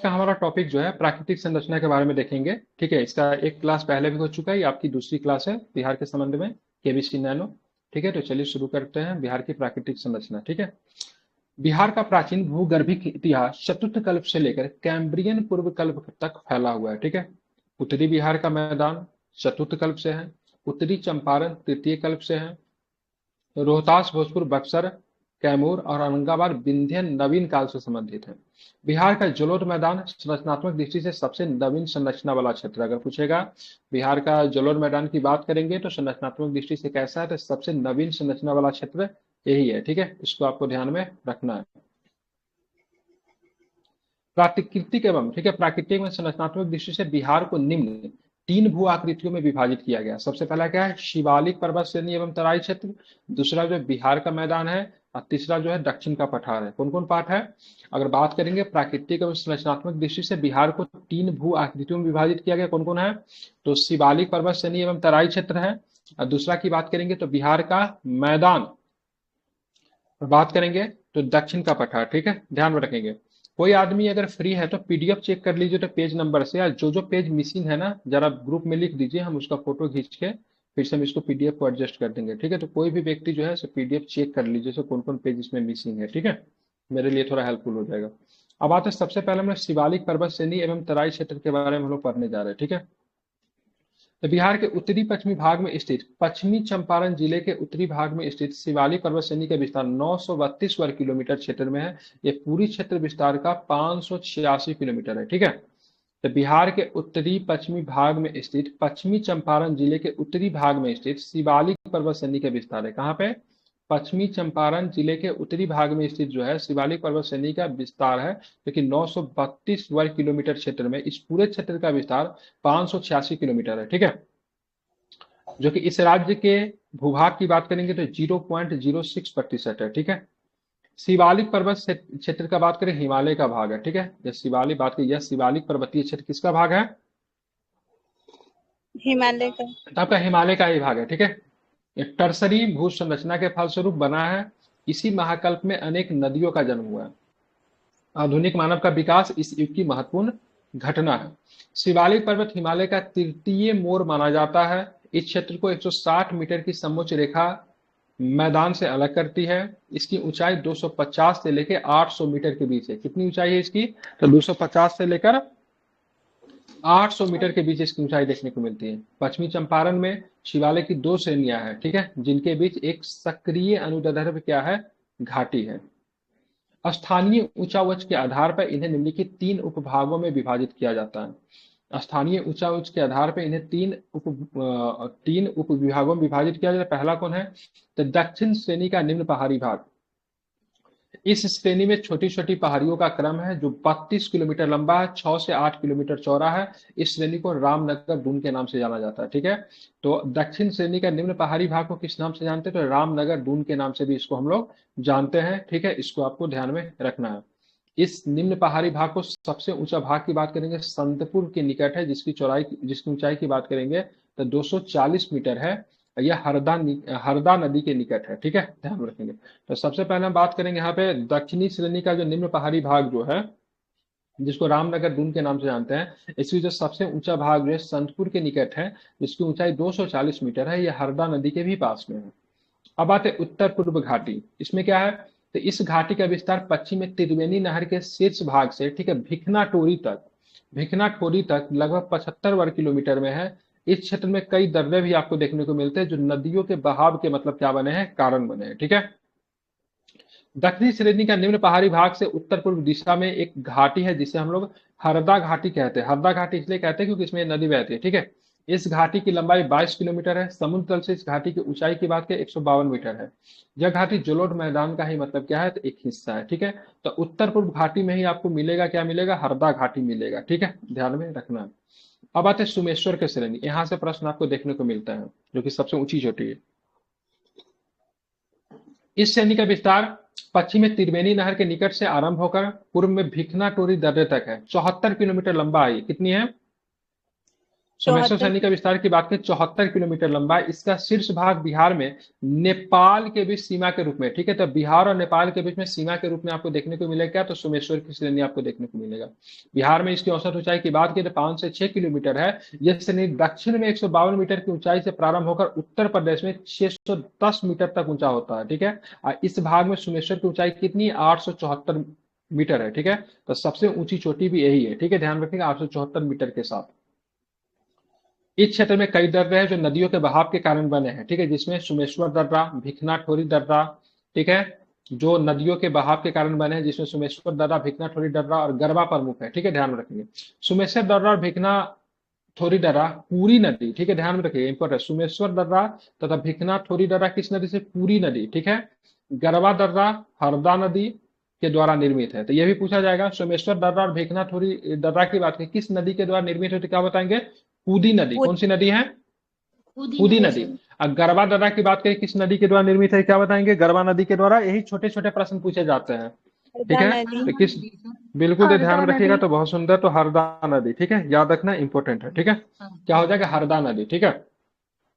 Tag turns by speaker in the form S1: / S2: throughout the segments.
S1: का हमारा टॉपिक जो है प्राकृतिक संरचना के बारे में देखेंगे। ठीक है, इसका एक क्लास पहले भी हो चुका है, ये आपकी दूसरी क्लास है बिहार के संबंध में, केबीसी नैनो। ठीक है, तो चलिए शुरू करते हैं बिहार की प्राकृतिक संरचना। ठीक है, बिहार का प्राचीन भूगर्भिक इतिहास चतुर्थ कल्प से लेकर कैम्ब्रियन पूर्व कल्प तक फैला हुआ है। ठीक है, उत्तरी बिहार का मैदान चतुर्थ कल्प से है, उत्तरी चंपारण तृतीय कल्प से है, रोहतास भोजपुर बक्सर कैमूर और औरंगाबाद विंध्य नवीन काल से संबंधित है। बिहार का जलोढ़ मैदान संरचनात्मक दृष्टि से सबसे नवीन संरचना वाला क्षेत्र। अगर पूछेगा बिहार का जलोढ़ मैदान की बात करेंगे तो संरचनात्मक दृष्टि से कैसा है, तो सबसे नवीन संरचना वाला क्षेत्र यही है। ठीक है, इसको आपको ध्यान में रखना है। प्राकृतिक एवं ठीक है प्राकृतिक में संरचनात्मक दृष्टि से बिहार को निम्न तीन भू आकृतियों में विभाजित किया गया। सबसे पहला क्या है, शिवालिक पर्वत श्रेणी एवं तराई क्षेत्र। दूसरा जो बिहार का मैदान है, और तीसरा जो है दक्षिण का पठार है। कौन कौन पार्ट है? अगर बात करेंगे प्राकृतिक एवं संरचनात्मक दृष्टि से बिहार को तीन भू आकृतियों में विभाजित किया गया। कौन कौन है? तो शिवालिक पर्वत श्रेणी एवं तराई क्षेत्र है, और दूसरा की बात करेंगे तो बिहार का मैदान, बात करेंगे तो दक्षिण का पठार। ठीक है, ध्यान में रखेंगे। कोई आदमी अगर फ्री है तो पीडीएफ चेक कर लीजिए, तो पेज नंबर से, या जो पेज मिसिंग है ना जरा ग्रुप में लिख दीजिए, हम उसका फोटो खींच के फिर से हम इसको पीडीएफ को एडजस्ट कर देंगे। ठीक है, तो कोई भी व्यक्ति जो है पीडीएफ चेक कर लीजिए, कौन कौन पेज इसमें मिसिंग है। ठीक है, मेरे लिए थोड़ा हेल्पफुल हो जाएगा। अब आते हैं सबसे पहले हम शिवालिक पर्वत श्रेणी एवं तराई क्षेत्र के बारे में हम लोग पढ़ने जा रहे हैं। ठीक है, तो बिहार के उत्तरी पश्चिमी भाग में स्थित पश्चिमी चंपारण जिले के उत्तरी भाग में स्थित शिवालिक पर्वत श्रेणी का विस्तार 932 वर्ग किलोमीटर क्षेत्र में है। ये पूरी क्षेत्र विस्तार का 586 किलोमीटर है। ठीक है, तो बिहार के उत्तरी पश्चिमी भाग में स्थित पश्चिमी चंपारण जिले के उत्तरी भाग में स्थित शिवालिक पर्वत श्रेणी का विस्तार है। कहाँ पे? पश्चिमी चंपारण जिले के उत्तरी भाग में स्थित जो है शिवालिक पर्वत श्रेणी का विस्तार है, जो कि 932 वर्ग किलोमीटर क्षेत्र में, इस पूरे क्षेत्र का विस्तार 586 किलोमीटर है। ठीक है, जो कि इस राज्य के भूभाग की बात करेंगे तो 0.06% है। ठीक है, शिवालिक पर्वत क्षेत्र का बात करें, हिमालय का भाग है। ठीक है, यह शिवालिक बात की, यह शिवालिक पर्वतीय क्षेत्र किसका भाग है?
S2: हिमालय का।
S1: तो आपका हिमालय का ही भाग है। ठीक है, ये टर्सरी भू संरचना के फलस्वरूप बना है। इसी महाकल्प में अनेक नदियों का जन्म हुआ है। आधुनिक मानव का विकास इस युग की महत्वपूर्ण घटना है। शिवालिक पर्वत हिमालय का तृतीय मोड़ माना जाता है। इस क्षेत्र को 160 मीटर की समोच्च रेखा मैदान से अलग करती है। इसकी ऊंचाई 250 से लेकर 800 मीटर के बीच है। कितनी ऊंचाई है इसकी? तो 250 से लेकर 800 मीटर के बीच इसकी ऊंचाई देखने को मिलती है। पश्चिमी चंपारण में शिवालय की दो श्रेणियां हैं। ठीक है, जिनके बीच एक सक्रिय अनुदैर्ध्य क्या है? घाटी है। स्थानीय ऊंचा उच्च के आधार पर इन्हें निम्नलिखित तीन उपभागों में विभाजित किया जाता है। स्थानीय ऊंचा उच्च के आधार पर इन्हें तीन उपविभागों में विभाजित किया जाता है। पहला कौन है? तो दक्षिण श्रेणी का निम्न पहाड़ी भाग। इस श्रेणी में छोटी छोटी पहाड़ियों का क्रम है जो 32 किलोमीटर लंबा है, 6 से 8 किलोमीटर चौड़ा है। इस श्रेणी को रामनगर दून के नाम से जाना जाता है। ठीक है, तो दक्षिण श्रेणी का निम्न पहाड़ी भाग को किस नाम से जानते हैं? तो रामनगर दून के नाम से भी इसको हम लोग जानते हैं। ठीक है, इसको आपको ध्यान में रखना है। इस निम्न पहाड़ी भाग को सबसे ऊंचा भाग की बात करेंगे संतपुर के निकट है, जिसकी ऊंचाई की बात करेंगे तो 240 मीटर है। यह हरदा नदी के निकट है। ठीक है, ध्यान रखेंगे। तो सबसे पहले हम बात करेंगे यहाँ पे दक्षिणी श्रेणी का जो निम्न पहाड़ी भाग जो है, जिसको रामनगर दून के नाम से जानते हैं, इसकी जो सबसे ऊंचा भाग जो है संतपुर के निकट है, जिसकी ऊंचाई 240 मीटर है। यह हरदा नदी के भी पास में है। अब आते उत्तर पूर्व घाटी। इसमें क्या है? तो इस घाटी का विस्तार पश्चिम में त्रिवेणी नहर के शीर्ष भाग से, ठीक है, भिखना टोरी तक लगभग 75 वर्ग किलोमीटर में है। इस क्षेत्र में कई दर्रे भी आपको देखने को मिलते हैं जो नदियों के बहाव के मतलब क्या बने हैं? कारण बने हैं। ठीक है, दक्षिणी श्रेणी का निम्न पहाड़ी भाग से उत्तर पूर्व दिशा में एक घाटी है जिसे हम लोग हरदा घाटी कहते हैं। हरदा घाटी इसलिए कहते हैं क्योंकि इसमें नदी बहती है। ठीक है, इस घाटी की लंबाई 22 किलोमीटर है। समुद्र तल से इस घाटी की ऊंचाई की बात करें 152 मीटर है। यह घाटी जलोढ़ मैदान का ही मतलब क्या है? तो एक हिस्सा है। ठीक है, तो उत्तर पूर्व घाटी में ही आपको मिलेगा, क्या मिलेगा? हरदा घाटी मिलेगा। ठीक है, ध्यान में रखना। अब आते हैं सुमेश्वर के श्रेणी। यहाँ से प्रश्न आपको देखने को मिलता है, जो कि सबसे ऊंची चोटी है। इस श्रेणी का विस्तार पश्चिम में त्रिवेणी नहर के निकट से आरंभ होकर पूर्व में भिखना टोरी दर्रे तक है। 74 किलोमीटर लंबा है। कितनी है? सोमेश्वर
S2: 74
S1: सैनी का विस्तार की बात करें 74 किलोमीटर लंबा है। इसका शीर्ष भाग बिहार में नेपाल के बीच सीमा के रूप में, ठीक है, तो बिहार और नेपाल के बीच में सीमा के रूप में आपको देखने को मिलेगा क्या, तो सोमेश्वर की श्रेणी आपको देखने को मिलेगा। बिहार में इसकी औसत ऊंचाई की बात करें तो 5 से 6 किलोमीटर है। यह श्रेणी दक्षिण में 152 मीटर की ऊंचाई से प्रारंभ होकर उत्तर प्रदेश में 610 मीटर तक ऊंचा होता है, ठीक है। और इस भाग में सोमेश्वर की ऊंचाई कितनी, 874 मीटर है, ठीक है। तो सबसे ऊंची चोटी भी यही है, ठीक है, ध्यान रखिएगा, 874 मीटर के साथ। इस क्षेत्र में कई दर्रे हैं जो नदियों के बहाव के कारण बने हैं, ठीक है, जिसमें सुमेश्वर दर्रा, भिखना ठोरी दर्रा, ठीक है, जो नदियों के बहाव के कारण बने हैं, जिसमें सुमेश्वर दर्रा, भिखना ठोरी दर्रा और गरबा प्रमुख है, ठीक है, ध्यान में रखेंगे। सुमेश्वर दर्रा और भिखना ठोरी दर्रा पूरी नदी, ठीक है, ध्यान में रखिए, इंपॉर्टेंट, सुमेश्वर दर्रा तथा भिखना ठोरी दर्रा किस नदी से, पूरी नदी, ठीक है। गरबा दर्रा हरदा नदी के द्वारा निर्मित है। तो यह भी पूछा जाएगा, सोमेश्वर दर्रा और भिखना ठोरी दर्रा की बात करें किस नदी के द्वारा निर्मित है, तो क्या बताएंगे, पूदी नदी।
S2: पूरी
S1: कौन सी नदी है,
S3: खुदी
S1: पूदी
S3: नदी
S1: नदी।
S3: सर।
S1: अब गरबा दर्रा की बात करें किस नदी के द्वारा निर्मित है, क्या बताएंगे, गरबा नदी के द्वारा। यही छोटे छोटे प्रश्न पूछे जाते हैं, ठीक
S2: हरदा
S1: है।
S2: नदी।
S1: तो किस,
S3: नदी सर।
S1: बिल्कुल ये ध्यान
S2: हरदा
S1: में रखिएगा,
S2: नदी।
S1: तो बहुत सुंदर, तो हरदा नदी, ठीक है, याद रखना इंपॉर्टेंट है, ठीक है।
S3: हाँ।
S1: क्या हो जाएगा, हरदा नदी, ठीक है।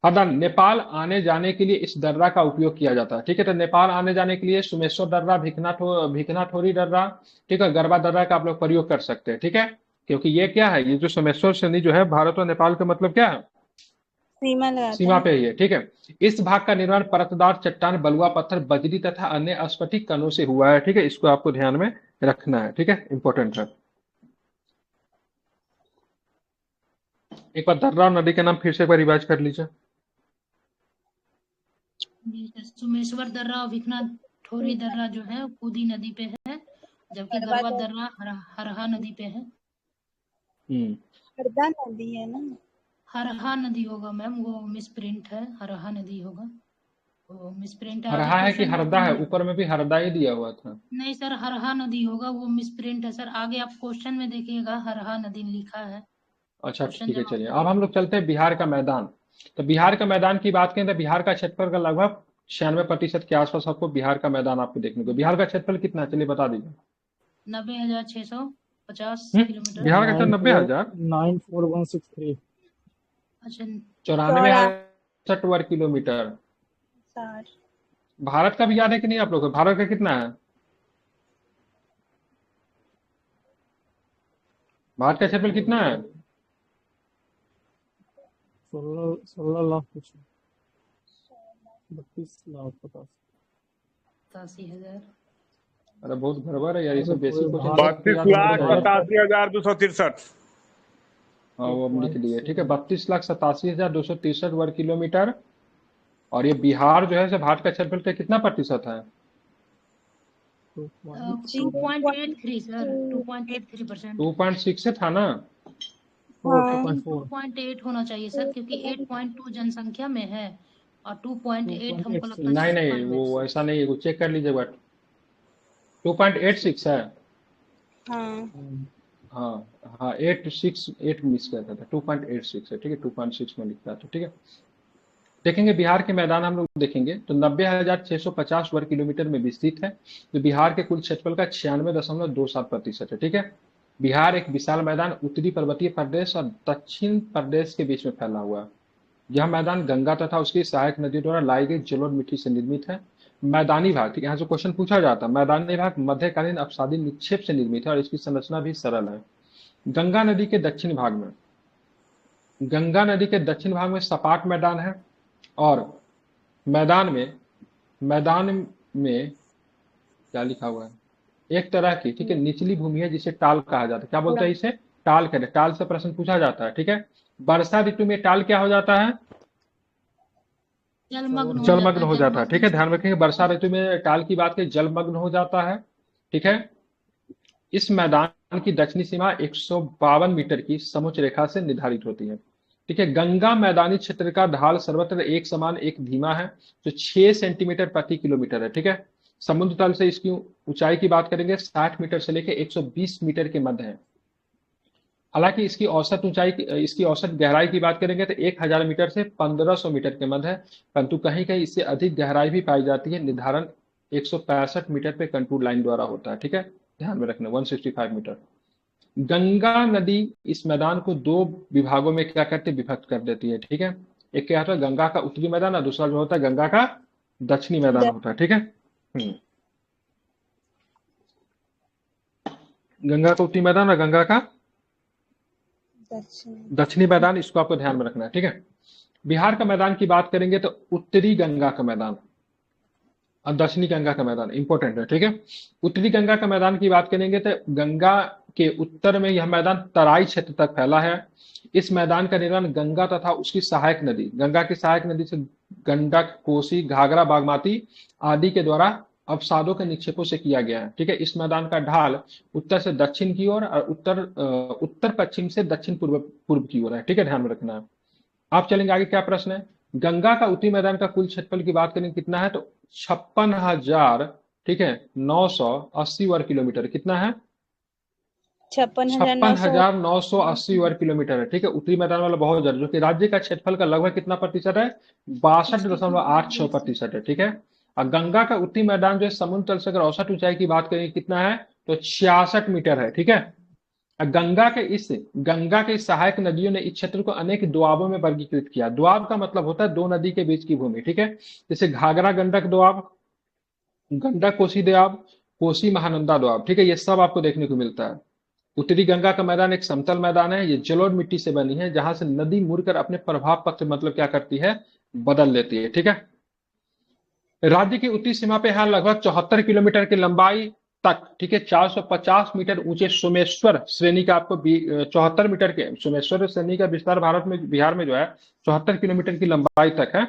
S1: हरदा, नेपाल आने जाने के लिए इस दर्रा का उपयोग किया जाता है, ठीक है। तो नेपाल आने जाने के लिए सुमेश्वर दर्रा, भिखना ठोरी दर्रा, ठीक है, गरबा दर्रा का आप लोग प्रयोग कर सकते हैं, ठीक है। क्योंकि ये क्या है, ये जो सोमेश्वर श्रेणी जो है भारत और नेपाल का मतलब क्या है,
S2: सीमा लगाता
S1: सीमा
S2: है।
S1: पे ही है, ठीक है। इस भाग का निर्माण परतदार चट्टान, बलुआ पत्थर, बजरी तथा अन्य स्फटिक कणों से हुआ है, ठीक है। इसको आपको ध्यान में रखना है, ठीक है, इंपॉर्टेंट है। एक बार दर्रा और नदी के नाम फिर से एक बार रिवाइज कर लीजिए।
S3: जी सर, सुमेश्वर दर्रा और भिखना ठोरी दर्रा जो है खुदी नदी पे है, जबकि
S2: गरबा
S3: गरबा
S2: दर्रा
S3: दर्रा हरहा नदी पे है।
S2: हरदा नदी है ना।
S3: हरहा नदी होगा मैम, वो मिसप्रिंट है, हरहा नदी होगा, वो मिसप्रिंट है। आगे
S1: हरहा है कि
S3: क्वेश्चन में
S1: हरदा है, ऊपर में भी हरदा ही दिया हुआ था।
S3: नहीं सर, हरहा नदी होगा, वो मिसप्रिंट है सर। आगे आप क्वेश्चन में देखिएगा हरहा नदी लिखा है।
S1: अच्छा
S3: क्वेश्चन
S1: ठीक है,
S3: जब
S1: चलिए
S3: आपका
S1: अब हम लोग चलते हैं बिहार का मैदान। तो बिहार का मैदान की बात करें तो बिहार का क्षेत्रफल का लगभग 96% के आसपास आपको बिहार का मैदान आपको देखने को। बिहार का क्षेत्रफल कितना है, चलिए बता दीजिए।
S3: 90,650 किलोमीटर।
S1: बिहार का क्षेत्र 90,000,
S4: 94163।
S3: अच्छा,
S1: 94,000 वर्ग किलोमीटर।
S2: साठ।
S1: भारत का भी याद है कि नहीं आप लोग को, भारत का कितना है, भारत का क्षेत्रफल कितना है,
S4: 16 लाख कुछ, 32 लाख 50।
S3: 87,000।
S1: अरे बहुत गड़बड़ है यार, ये
S4: अरे
S1: सब बेसिक
S4: पूरे
S1: क्वेश्चन
S4: भारत,
S1: सब याद होना चाहिए।
S5: 32,87,263।
S1: हाँ वो हम लिख लिए, ठीक है, 32,87,263 वर्ग किलोमीटर। और ये बिहार जो है से भारत का क्षेत्रफल का कितना प्रतिशत है,
S3: 2.83 सर, 2.83%।
S1: 2.6 से था ना।
S4: 2.4
S3: 2.8 होना चाहिए सर, क्योंकि 8.2 जनसंख्या में है और 2.8 हमको लगता है
S1: नहीं नहीं,
S3: क्षेत्रफल में।
S1: वो ऐसा नहीं है, वो चेक कर लीजिएगा। 2.86 है।
S2: हाँ।
S1: हाँ हाँ, 8 मिस करता था, 2.86 है, ठीक है, 2.6 में लिखता था, ठीक है। देखेंगे बिहार के मैदान हम लोग देखेंगे तो 90,650 वर्ग किलोमीटर में विस्तृत है, जो बिहार के कुल क्षेत्रफल का 96.27% है, ठीक है। बिहार एक विशाल मैदान उत्तरी पर्वतीय प्रदेश और दक्षिण प्रदेश के बीच में फैला हुआ है। यह मैदान गंगा तथा उसकी सहायक नदियों द्वारा लाई गई जल और मिट्टी से निर्मित है। मैदानी भाग, ठीक है, यहाँ से क्वेश्चन पूछा जाता है, मैदानी भाग मध्यकालीन अपसादी निक्षेप से निर्मित है और इसकी संरचना भी सरल है। गंगा नदी के दक्षिण भाग में, गंगा नदी के दक्षिण भाग में सपाट मैदान है और मैदान में क्या लिखा हुआ है, एक तरह की, ठीक है, निचली भूमि है जिसे टाल कहा जाता है। क्या बोलते हैं इसे, टाल कहते हैं। टाल से प्रश्न पूछा जाता है, ठीक है। वर्षा ऋतु में टाल क्या हो जाता है, जलमग्न हो जाता है, ठीक है, ध्यान रखेंगे। वर्षा ऋतु में टाल की बात करें, जलमग्न हो जाता है, ठीक है। इस मैदान की दक्षिणी सीमा 152 मीटर की समुच्च रेखा से निर्धारित होती है, ठीक है। गंगा मैदानी क्षेत्र का ढाल सर्वत्र एक समान एक धीमा है, जो 6 सेंटीमीटर प्रति किलोमीटर है, ठीक है। समुद्र तल से इसकी ऊंचाई की बात करेंगे 60 मीटर से लेकर 120 मीटर के मध्य है। हालांकि इसकी औसत गहराई की बात करेंगे तो 1000 मीटर से 1500 मीटर के मध्य है, परंतु कहीं कहीं इससे अधिक गहराई भी पाई जाती है। निर्धारण 165 मीटर पे कंटूर लाइन द्वारा होता है, ठीक है, ध्यान में रखना, 165 मीटर। गंगा नदी इस मैदान को दो विभागों में क्या करते विभक्त कर देती है, ठीक है। एक क्या होता है गंगा का उत्तरी मैदान और दूसरा जो होता है गंगा का दक्षिणी मैदान होता है, ठीक है। गंगा का उत्तरी मैदान और गंगा का
S2: दक्षिण
S1: दक्षिणी मैदान, इसको आपको ध्यान में रखना है, ठीक है। बिहार का मैदान की बात करेंगे तो उत्तरी गंगा का मैदान और दक्षिणी गंगा का मैदान इंपॉर्टेंट है, ठीक है। उत्तरी गंगा का मैदान की बात करेंगे तो गंगा के उत्तर में यह मैदान तराई क्षेत्र तक फैला है। इस मैदान का निर्माण गंगा तथा उसकी सहायक नदी, गंगा की सहायक नदी से गंडक, कोसी, घाघरा, बागमती आदि के द्वारा अवसादों के निक्षेपों से किया गया है, ठीक है। इस मैदान का ढाल उत्तर से दक्षिण की ओर और उत्तर पश्चिम से दक्षिण पूर्व की ओर है, ठीक है, ध्यान में रखना है। आप चलेंगे आगे, क्या प्रश्न है। गंगा का उत्तरी मैदान का कुल क्षेत्रफल की बात करें कितना है तो 56,000, ठीक है, 980 वर्ग किलोमीटर। कितना है?
S2: 56,900
S1: 56,980 वर्ग किलोमीटर है, ठीक है। उत्तरी मैदान वाला बहुत ज्यादा, जो कि राज्य का क्षेत्रफल का लगभग कितना प्रतिशत है? 62.86%, है, ठीक है। और गंगा का उत्तरी मैदान जो है समुद्र तल से अगर औसत ऊंचाई की बात करें कितना है तो 66 मीटर है, ठीक है। गंगा के इस सहायक नदियों ने इस क्षेत्र को अनेक दोआबों में वर्गीकृत किया। दोआब का मतलब होता है दो नदी के बीच की भूमि, ठीक है। जैसे घाघरा गंडक दोआब, गंडक कोसी दोआब, कोसी महानंदा दोआब, ठीक है, ये सब आपको देखने को मिलता है। उत्तरी गंगा का मैदान एक समतल मैदान है, ये जलोढ़ मिट्टी से बनी है, जहां से नदी मुड़कर अपने प्रभाव पक्ष मतलब क्या करती है, बदल लेती है, ठीक है। राज्य की उत्तरी सीमा पे है लगभग 74 किलोमीटर की लंबाई तक, ठीक है, 450 मीटर ऊंचे सोमेश्वर श्रेणी का आपको 74 मीटर के सोमेश्वर श्रेणी का विस्तार बिहार में जो है 74 किलोमीटर की लंबाई तक है।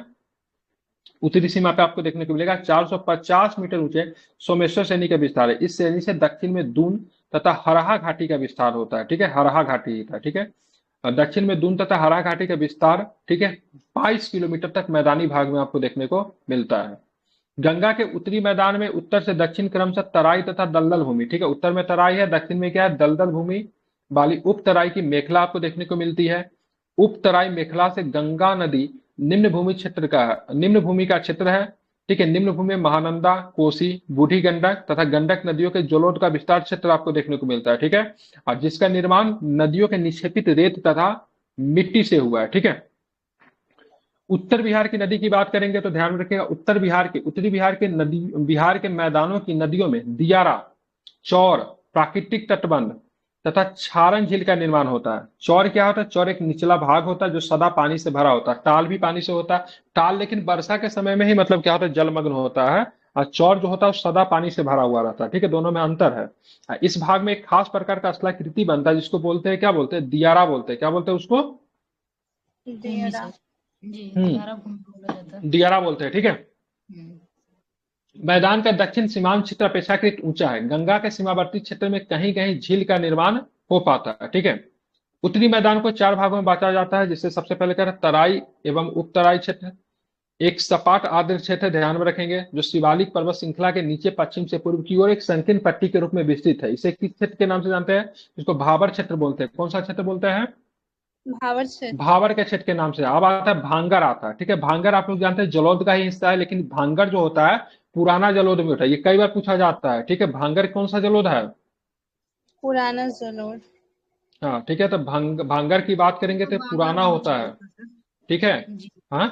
S1: उत्तरी सीमा पे आपको देखने को मिलेगा 450 मीटर ऊंचे सोमेश्वर श्रेणी का विस्तार है। इस श्रेणी से दक्षिण में दून तथा हरहा घाटी का विस्तार होता है, ठीक है, हरहा घाटी था, ठीक है। दक्षिण में दून तथा हरहा घाटी का विस्तार, ठीक है, 22 किलोमीटर तक मैदानी भाग में आपको देखने को मिलता है। गंगा के उत्तरी मैदान में उत्तर से दक्षिण क्रमशः तराई तथा दलदल भूमि, ठीक है, उत्तर में तराई है, दक्षिण में क्या है, दलदल भूमि वाली उप तराई की मेखला आपको देखने को मिलती है। उप तराई मेखला से गंगा नदी निम्न भूमि का क्षेत्र है, ठीक है। निम्न भूमि में महानंदा, कोसी, बूढ़ी गंडक तथा गंडक नदियों के जलोढ़ का विस्तार क्षेत्र आपको देखने को मिलता है, ठीक है, और जिसका निर्माण नदियों के निक्षेपित रेत तथा मिट्टी से हुआ है, ठीक है। उत्तर बिहार की नदी की बात करेंगे तो ध्यान रखिएगा, उत्तरी बिहार के मैदानों की नदियों में दियारा, चौर, प्राकृतिक तटबंध तथा क्षारण झील का निर्माण होता है। चौर क्या होता है? चौर एक निचला भाग होता है जो सदा पानी से भरा होता है। टाल भी पानी से होता है, टाल लेकिन वर्षा के समय में ही मतलब क्या होता है, जलमग्न होता है, और चौर जो होता है सदा पानी से भरा हुआ रहता है, ठीक है, दोनों में अंतर है। इस भाग में एक खास प्रकार का स्थलाकृति बनता है जिसको बोलते हैं, क्या बोलते हैं, दियारा बोलते हैं। क्या बोलते हैं उसको?
S3: भूमि
S2: दियारा
S3: से जी
S1: हम्म
S3: दियारा भूमि बोला जाता है।
S1: दियारा बोलते हैं, ठीक है।
S3: हम्म,
S1: मैदान का दक्षिण सीमांत क्षेत्र अपेक्षाकृत ऊंचा है। गंगा के सीमावर्ती क्षेत्र में कहीं कहीं झील का निर्माण हो पाता है, ठीक है। उत्तरी मैदान को 4 भागों में बांटा जाता है, जिससे सबसे पहले क्या है, तराई एवं उपतराई क्षेत्र। एक सपाट आर्द्र क्षेत्र ध्यान में रखेंगे जो शिवालिक पर्वत श्रृंखला के नीचे पश्चिम से पूर्व की ओर एक संकीर्ण पट्टी के रूप में विस्तृत है। इसे किस क्षेत्र के नाम से जानते हैं? इसको भाबर क्षेत्र बोलते हैं। कौन सा क्षेत्र बोलते हैं?
S2: भावर क्षेत्र
S1: भाबर के क्षेत्र के नाम से। अब आता है भांगर, आता है, ठीक है। भांगर आप लोग जानते हैं जलोढ़ का ही हिस्सा है, लेकिन भांगर जो होता है पुराना जलोढ़ में होता है, ये कई बार पूछा जाता है, ठीक है। भांगर कौन सा जलोढ़ है?
S2: पुराना जलोढ़
S1: हाँ, ठीक है, तो भांगर की बात करेंगे
S3: तो
S1: तो
S3: बांगर
S1: पुराना
S3: होना
S1: होता है,
S3: चाहिए था सर।
S1: ठीक है।
S3: जी
S1: हाँ,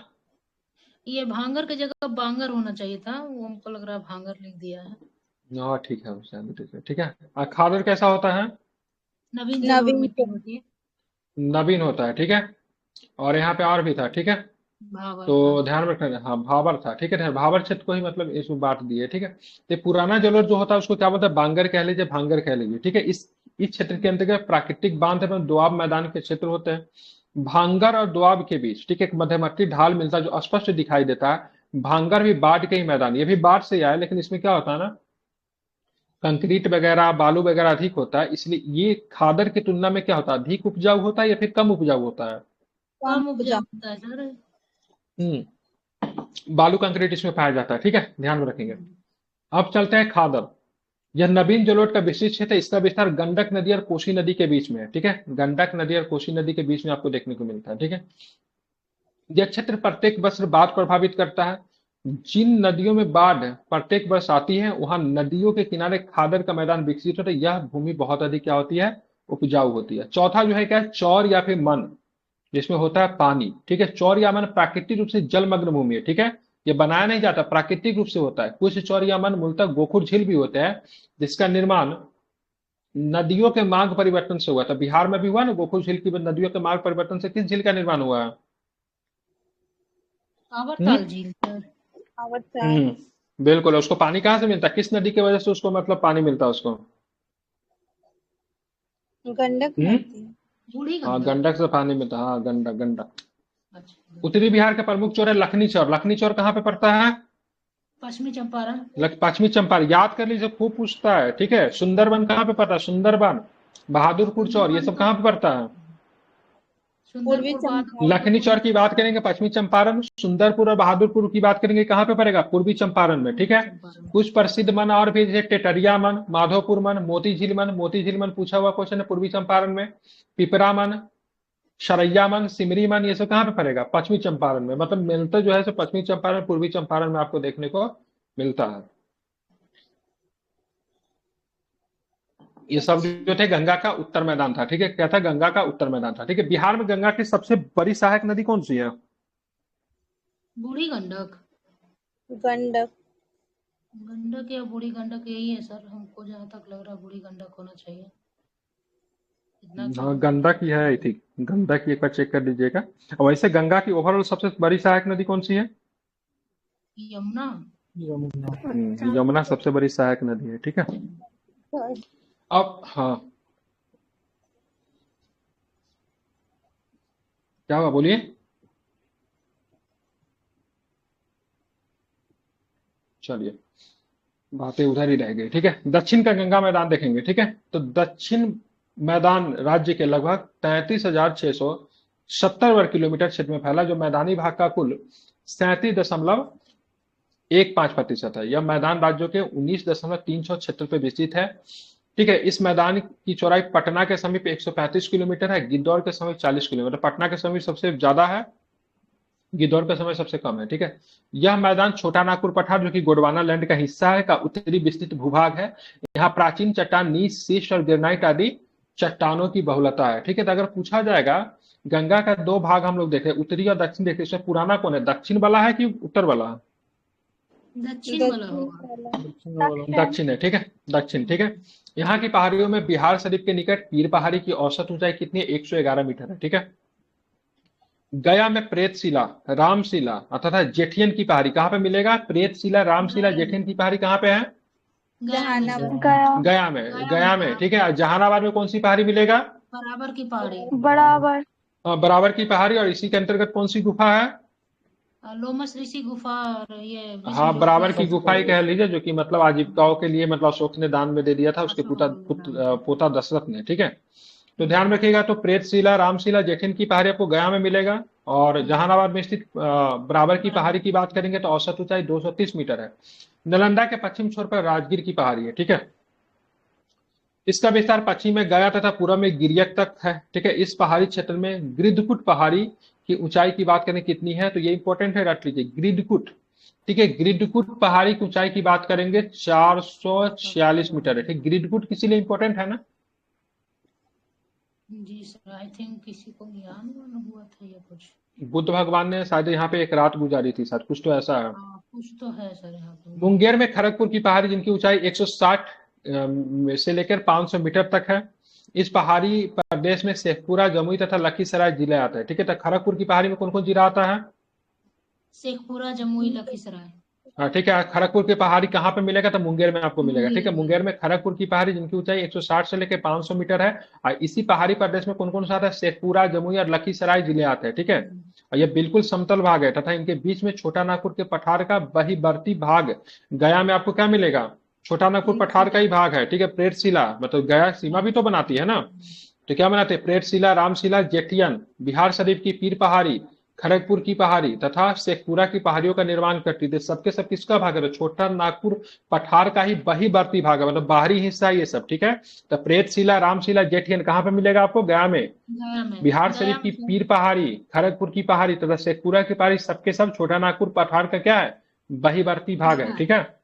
S3: ये भांगर की जगह बांगर होना चाहिए था, वो हमको लग रहा है भांगर लिख दिया है।
S1: हाँ, ठीक है, ठीक है, ठीक है। और खादर कैसा होता है?
S3: नवीन जलोढ़
S2: नवीन
S3: मिट्टी होती है।
S1: नवीन होता है, ठीक है। और यहाँ पे और भी था, ठीक है,
S3: भावर था।
S1: तो ध्यान रखना। हाँ, भाबर था, ठीक है, भाबर क्षेत्र को ही मतलब इसमें बांट दिए, ठीक है। तो पुराना जलोढ़ जो होता है उसको क्या बोलते हैं? बांगर कह लीजिए, भांगर कह लीजिए, ठीक है। इस क्षेत्र के अंतर्गत प्राकृतिक बांध एवं दोआब मैदान के क्षेत्र होते हैं। भांगर और दोआब के बीच, ठीक है, एक मध्यवर्ती ढाल मिलता है जो स्पष्ट दिखाई देता है। भांगर भी बाढ़ के ही मैदान, ये भी बाढ़ से ही आया, लेकिन इसमें क्या होता है ना, कंक्रीट वगैरह, बालू वगैरह अधिक होता है, इसलिए ये खादर की तुलना में क्या होता है, अधिक उपजाऊ होता है या फिर कम उपजाऊ होता है?
S2: कम
S3: कम उपजाऊ
S2: उपजाऊ
S3: होता है सर।
S1: बालू कंक्रीट इसमें पाया जाता है, ठीक है, ध्यान में रखेंगे। अब चलते हैं खादर। यह नवीन जलोढ़ का विशिष्ट क्षेत्र है। इसका विस्तार गंडक नदी और कोसी नदी के बीच में है, ठीक है। गंडक नदी और कोसी नदी के बीच में आपको देखने को मिलता है, ठीक है। यह क्षेत्र प्रत्येक वर्ष बाढ़ प्रभावित करता है। जिन नदियों में बाढ़ प्रत्येक वर्ष आती है वहां नदियों के किनारे खादर का मैदान विकसित होता है। यह भूमि बहुत अधिक क्या होती है, उपजाऊ होती है। चौथा जो है क्या है, चौर या फिर मन, जिसमें होता है पानी, ठीक है। चौर या मन प्राकृतिक रूप से जलमग्न भूमि है, ठीक है। ये बनाया नहीं जाता, प्राकृतिक रूप से होता है। कुछ चौर या मन मूलतः गोखुर झील भी होते हैं, जिसका निर्माण नदियों के मार्ग परिवर्तन से हुआ था। बिहार में भी हुआ ना गोकुल झील की, नदियों के मार्ग परिवर्तन से किस झील का निर्माण हुआ है?
S3: कांवरताल झील सर।
S2: आवतार
S1: बिल्कुल। उसको पानी कहाँ से मिलता है, किस नदी की वजह से उसको मतलब पानी मिलता है उसको?
S2: गंडक नदी
S3: बूढ़ी
S1: हाँ,
S3: गंडक।
S1: गंडक से पानी मिलता है। हाँ, गंडक गंडक।
S3: अच्छा,
S1: उत्तरी बिहार का प्रमुख चौर है लखनी चौर। लखनी चौर कहाँ पे पड़ता है?
S3: पश्चिमी चंपारण।
S1: पश्चिमी चंपारण। याद कर लीजिए, खूब पूछता है, ठीक है। सुंदरबन कहाँ पे पड़ता है? सुंदरबन, बहादुरपुर चौर, ये सब कहाँ पे पड़ता है?
S2: पूर्वी
S3: सुंदरपुर बाद
S2: चंपारण
S1: लखनी चौर की बात करेंगे पश्चिमी चंपारण, सुंदरपुर और बहादुरपुर की बात करेंगे कहाँ पे पड़ेगा? पूर्वी चंपारण में, ठीक है। कुछ प्रसिद्ध मन और भी, जैसे टेटरिया मन, माधोपुर मन, मोती झील मन। मोती झील मन पूछा हुआ क्वेश्चन है पूर्वी चंपारण में। पिपरा मन, सरैया मन, सिमरी मन, ये सब कहाँ पे पड़ेगा? पश्चिमी चंपारण में। मतलब मिलता जो है सो पश्चिमी चंपारण पूर्वी चंपारण में आपको देखने को मिलता है। ये सब जो थे गंगा का उत्तर मैदान था, ठीक है। क्या था? गंगा का उत्तर मैदान था, ठीक है। बिहार में गंगा की सबसे बड़ी सहायक नदी कौन सी है?
S3: बूढ़ी गंडक।
S2: गंडक
S3: गंडक या बूढ़ी गंडक यही है सर, हमको जहाँ तक लग रहा है बूढ़ी गंडक होना चाहिए। इतना तो
S1: हाँ, गंडक ही है आई थिंक। गंडक ही एक बार चेक कर लीजिएगा। और वैसे गंगा की ओवरऑल सबसे बड़ी सहायक नदी कौन सी है?
S3: यमुना।
S4: यमुना।
S1: यमुना सबसे बड़ी सहायक नदी है, ठीक है। अब हाँ, क्या हुआ बोलिए। चलिए, बातें उधर ही रह गई, ठीक है। दक्षिण का गंगा मैदान देखेंगे, ठीक है। तो दक्षिण मैदान राज्य के लगभग 33,670 वर्ग किलोमीटर क्षेत्र में फैला, जो मैदानी भाग का कुल 37.15% है। यह मैदान राज्यों के 19.300 क्षेत्र पर विस्तृत है, ठीक है। इस मैदान की चौड़ाई पटना के समीप 135 किलोमीटर है, गिद्धौर के समीप 40 किलोमीटर। पटना के समीप सबसे ज्यादा है, गिद्धौर का समय सबसे कम है, ठीक है। यह मैदान छोटा नागपुर पठार, जो कि गोंडवाना लैंड का हिस्सा है, का उत्तरी विस्तृत भूभाग है। यहाँ प्राचीन चट्टान, नीस, शिस्ट और ग्रेनाइट आदि चट्टानों की बहुलता है, ठीक है। तो अगर पूछा जाएगा गंगा का दो भाग हम लोग देखें, उत्तरी और दक्षिण देखें, इसमें पुराना कौन है? दक्षिण वाला है कि उत्तर वाला है?
S3: दक्षिण वाला होगा।
S1: दक्षिण है, ठीक है। दक्षिण, ठीक है। यहाँ की पहाड़ियों में बिहार शरीफ के निकट पीर पहाड़ी की औसत ऊंचाई कितनी है? 111 मीटर है, ठीक है। गया में प्रेतशिला, रामशिला तथा जेठियन की पहाड़ी कहाँ पे मिलेगा? प्रेतशिला, रामशिला, जेठियन की पहाड़ी कहाँ पे है?
S2: जहानाबाद
S1: गया में, ठीक है। जहानाबाद में कौन सी पहाड़ी मिलेगा?
S3: बराबर की पहाड़ी।
S1: बराबर की पहाड़ी। और इसी के अंतर्गत कौन सी गुफा है?
S3: लोमस ऋषि गुफा और ये
S1: हाँ, बराबर की गुफा ही कह लीजिए, जो कि मतलब आजीविकाओं के लिए मतलब अशोक ने दान में दे दिया था उसके पोता दशरथ ने, ठीक है। तो ध्यान रखिएगा, तो प्रेतशिला, रामशिला, जेठिन की पहाड़ी आपको गया में मिलेगा। और जहानाबाद में स्थित बराबर की पहाड़ी की बात करेंगे तो औसत ऊंचाई 230 मीटर है। नालंदा के पश्चिम छोर पर राजगीर की पहाड़ी है, ठीक है। इसका विस्तार पश्चिम में गया तथा पूर्व में गिरियक तक है, ठीक है। इस पहाड़ी क्षेत्र में गिद्धकुट पहाड़ी की ऊंचाई की बात करें कितनी है, तो ये इंपॉर्टेंट है, रट लीजिए। गिद्धकुट, ठीक है। गिद्धकुट पहाड़ी की ऊंचाई की बात करेंगे 446 मीटर है, ठीक। गिद्धकुट किसी लिए इंपॉर्टेंट है ना?
S3: जी सर, आई थिंक किसी को ज्ञान हुआ था या कुछ।
S1: बुद्ध भगवान ने शायद यहाँ पे एक रात गुजारी थी, शायद कुछ तो ऐसा है।
S3: कुछ तो है सर यहाँ पे।
S1: मुंगेर में खड़गपुर की पहाड़ी, जिनकी ऊंचाई 160 से लेकर 500 मीटर तक है। इस पहाड़ी प्रदेश में शेखपुरा, जमुई तथा लखीसराय जिले आते हैं, ठीक है। तो खड़गपुर की पहाड़ी में कौन कौन जिला आता है?
S3: शेखपुरा, जमुई, लखीसराय।
S1: हाँ, ठीक है। खड़गपुर की पहाड़ी कहाँ पे मिलेगा? तो मुंगेर में आपको मिलेगा, ठीक है। मुंगेर में खड़गपुर की पहाड़ी, जिनकी ऊंचाई 160 से लेकर 500 मीटर है। और इसी पहाड़ी प्रदेश में कौन कौन सा आता है? शेखपुरा, जमुई और लखीसराय जिले आते हैं, ठीक है। और ये बिल्कुल समतल भाग है तथा इनके बीच में छोटा नागपुर के पठार का बहिर्वर्ती भाग गया में आपको क्या मिलेगा? छोटा नागपुर पठार का ही भाग है, ठीक है। प्रेतशिला मतलब गया सीमा भी तो बनाती है ना, तो क्या बनाते हैं? प्रेतशिला, रामशिला, जेठियन, बिहार शरीफ की पीर पहाड़ी, खड़गपुर की पहाड़ी तथा शेखपुरा की पहाड़ियों का निर्माण करती थी। सबके सब किसका भाग है? छोटा नागपुर पठार का ही बहिर्वर्ती भाग है, मतलब बाहरी हिस्सा है ये सब, ठीक है। तो प्रेतशिला, रामशिला, जेठियन कहाँ पे मिलेगा आपको? गया में। बिहार शरीफ की पीर पहाड़ी, खड़गपुर की पहाड़ी तथा शेखपुरा की पहाड़ी, सबके सब छोटा नागपुर पठार का क्या है? बहिर्वर्ती भाग है, ठीक है।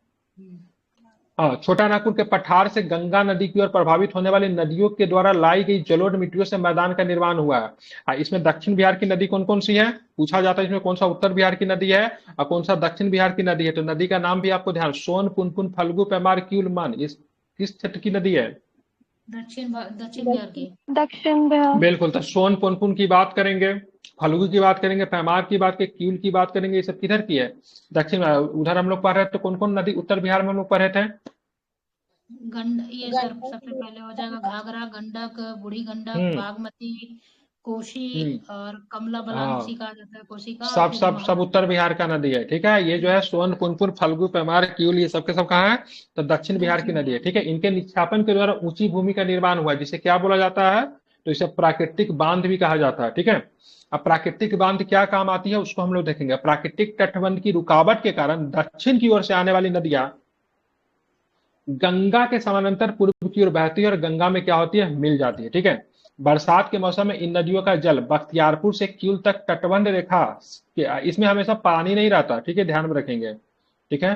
S1: हाँ, छोटा नागपुर के पठार से गंगा नदी की ओर प्रभावित होने वाली नदियों के द्वारा लाई गई जलोढ़ मिट्टियों से मैदान का निर्माण हुआ है। इसमें दक्षिण बिहार की नदी कौन कौन सी है पूछा जाता है, इसमें कौन सा उत्तर बिहार की नदी है और कौन सा दक्षिण बिहार की नदी है। तो नदी का नाम भी आपको ध्यान, सोन, पुनपुन, फल्गु, पेमार, क्यूल, मन, इस किस क्षेत्र की नदी है?
S3: दक्षिण बिहार की।
S2: दक्षिण बिहार।
S1: बिल्कुल, तो सोन पुनपुन की बात करेंगे, फल्गु की बात करेंगे, पैमार की बात करेंगे, क्यूल की बात करेंगे, ये सब किधर की है? दक्षिण। उधर हम लोग पढ़ रहे थे तो कौन कौन नदी उत्तर बिहार में हम लोग पढ़े थे?
S3: ये सर सबसे पहले हो जाएगा घाघरा, गंडक, बूढ़ी गंडक, बागमती, कोसी और कमला बलान
S1: हाँ,
S3: उसी कहा जाता है, कोसी का। और
S1: सब
S3: फिर
S1: सब सब उत्तर बिहार का नदी है। ठीक है, ये जो है सोन, पुनपुन, फल्गु, पेमार, क्यूल, ये सब के सब कहाँ है? तो दक्षिण बिहार की नदी है। ठीक है, इनके निक्षापन के द्वारा ऊंची भूमि का निर्माण हुआ है, जिसे क्या बोला जाता है? तो इसे प्राकृतिक बांध भी कहा जाता है। ठीक है, अब प्राकृतिक बांध क्या काम आती है उसको हम लोग देखेंगे। प्राकृतिक तटबंध की रुकावट के कारण दक्षिण की ओर से आने वाली नदियां गंगा के समानांतर पूर्व की ओर बहती है और गंगा में क्या होती है? मिल जाती है। ठीक है, बरसात के मौसम में इन नदियों का जल बख्तियारपुर से क्यूल तक तटबंध रेखा इसमें हमेशा पानी नहीं रहता। ठीक है, ध्यान में रखेंगे। ठीक है,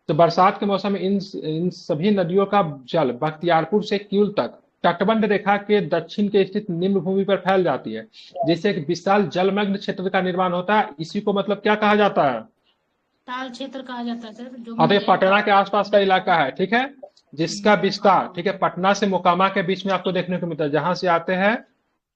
S1: तो बरसात के मौसम में इन सभी नदियों का जल बख्तियारपुर से क्यूल तक तटबंध रेखा के दक्षिण के स्थित निम्न भूमि पर फैल जाती है, जिससे एक विशाल जलमग्न क्षेत्र का निर्माण होता है। इसी को मतलब क्या कहा जाता है?
S3: ताल क्षेत्र कहा जाता है सर, जो
S1: हाँ, तो ये पटना के आसपास का इलाका है। ठीक है, जिसका विस्तार, ठीक है, पटना से मोकामा के बीच में आपको देखने को मिलता है, जहां से आते हैं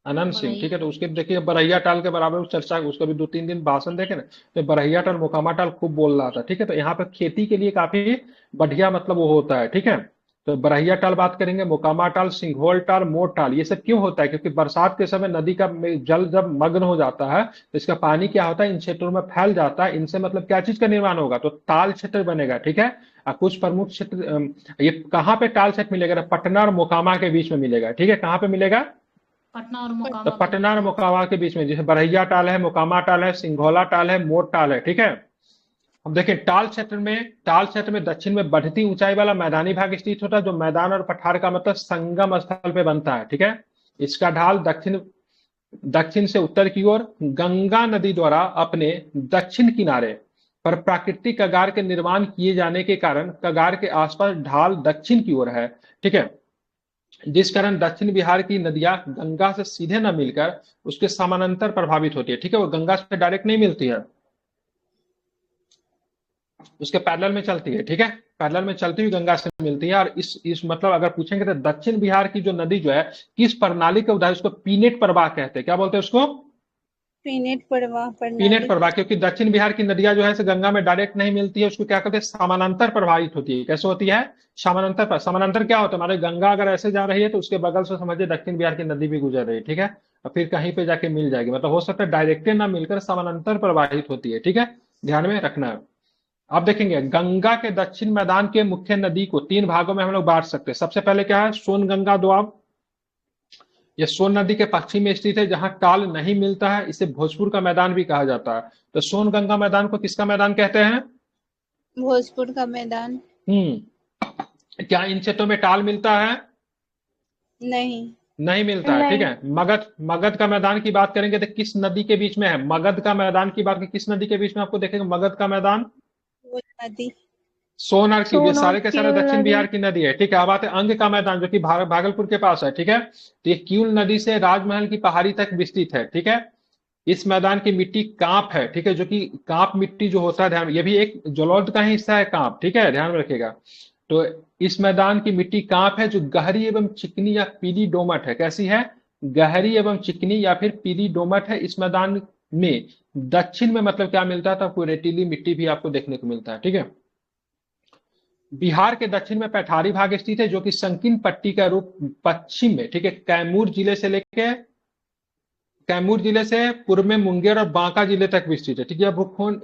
S1: अनंत सिंह। ठीक है, तो उसके देखिए बरहिया टाल के बराबर उस चर्चा, उसका भी 2-3 दिन भाषण देखे ना, तो बरहिया टाल, मोकामा टाल खूब बोल रहा था। ठीक है, तो यहाँ पे खेती के लिए काफी बढ़िया मतलब वो होता है। ठीक है, तो बरहिया टाल बात करेंगे, मोकामा टाल, सिंघोल टाल, मोट टाल, ये सब क्यों होता है? क्योंकि बरसात के समय नदी का जल जब मग्न हो जाता है तो इसका पानी क्या होता है? इन क्षेत्रों में फैल जाता है। इनसे मतलब क्या चीज का निर्माण होगा? तो ताल क्षेत्र बनेगा। ठीक है, कुछ प्रमुख क्षेत्र ये कहाँ पे टाल क्षेत्र मिलेगा? पटना और मोकामा के बीच में मिलेगा। ठीक है, कहाँ पे मिलेगा?
S3: पटना और
S1: तो
S3: मोकामा
S1: पटना और मोकामा के बीच में, जैसे बरहिया टाल है, मोकामा टाल है, सिंघोला टाल है, मोट टाल है। ठीक है, अब देखिए टाल क्षेत्र में दक्षिण में बढ़ती ऊंचाई वाला मैदानी भाग स्थित होता है, जो मैदान और पठार का मतलब संगम स्थल पे बनता है। ठीक है, इसका ढाल दक्षिण से उत्तर की ओर गंगा नदी द्वारा अपने दक्षिण किनारे पर प्राकृतिक कगार के निर्माण किए जाने के कारण कगार के आसपास ढाल दक्षिण की ओर है। ठीक है, जिस कारण दक्षिण बिहार की नदियां गंगा से सीधे न मिलकर उसके समानांतर प्रभावित होती है। ठीक है, वो गंगा से डायरेक्ट नहीं मिलती है, उसके पैरेलल में चलती है। ठीक है, पैरेलल में चलती हुई गंगा से मिलती है। और इस मतलब अगर पूछेंगे तो दक्षिण बिहार की जो नदी जो है किस प्रणाली के उदाहरण? उसको पीनेट प्रवाह कहते हैं। क्या बोलते हैं उसको?
S2: पीनेट प्रवाह
S1: पीनेट प्रवाह, क्योंकि दक्षिण बिहार की नदियां जो है गंगा में डायरेक्ट नहीं मिलती है, उसको क्या कहते हैं? समानांतर प्रवाहित होती है। कैसे होती है? समानांतर पर। समानांतर क्या होता है? हमारे गंगा अगर ऐसे जा रही है तो उसके बगल से समझिए दक्षिण बिहार की नदी भी गुजर रही है। ठीक है, और फिर कहीं पे जाके मिल जाएगी, मतलब हो सकता है डायरेक्टे ना मिलकर समानांतर प्रवाहित होती है। ठीक है, ध्यान में रखना है। आप देखेंगे गंगा के दक्षिण मैदान के मुख्य नदी को 3 भागों में हम लोग बांट सकते हैं। सबसे पहले क्या है? सोन गंगा दोआब। यह सोन नदी के पश्चिम में स्थित है, जहां टाल नहीं मिलता है। इसे भोजपुर का मैदान भी कहा जाता है। तो सोन गंगा मैदान को किसका मैदान कहते हैं?
S2: भोजपुर का मैदान।
S1: क्या इन क्षेत्रों में टाल मिलता है? नहीं मिलता है। ठीक है, मगध का मैदान की बात करेंगे तो किस नदी के बीच में है? मगध का मैदान की बात किस नदी के बीच में आपको देखेंगे मगध का मैदान?
S2: नदी
S1: सोन और क्यूल, ये सारे के सारे दक्षिण बिहार की नदी है। ठीक है, अब आते हैं अंग का मैदान जो कि भागलपुर के पास है। ठीक है, तो ये क्यूल नदी से राजमहल की पहाड़ी तक विस्तृत है। ठीक है, इस मैदान की मिट्टी कांप है। ठीक है, जो कि कांप मिट्टी जो होता है, ध्यान, ये भी एक जलोढ़ का ही हिस्सा है कांप। ठीक है, ध्यान में रखिएगा। तो इस मैदान की मिट्टी कांप है, जो गहरी एवं चिकनी या पीली डोमट है। कैसी है? गहरी एवं चिकनी या फिर पीली डोमट है। इस मैदान में दक्षिण में मतलब क्या मिलता है? तो आपको रेतीली मिट्टी भी आपको देखने को मिलता है। ठीक है, बिहार के दक्षिण में पैठारी भाग स्थित है, जो कि संकीर्ण पट्टी का रूप पश्चिम में, ठीक है, कैमूर जिले से पूर्व में मुंगेर और बांका जिले तक विस्तृत है। ठीक है,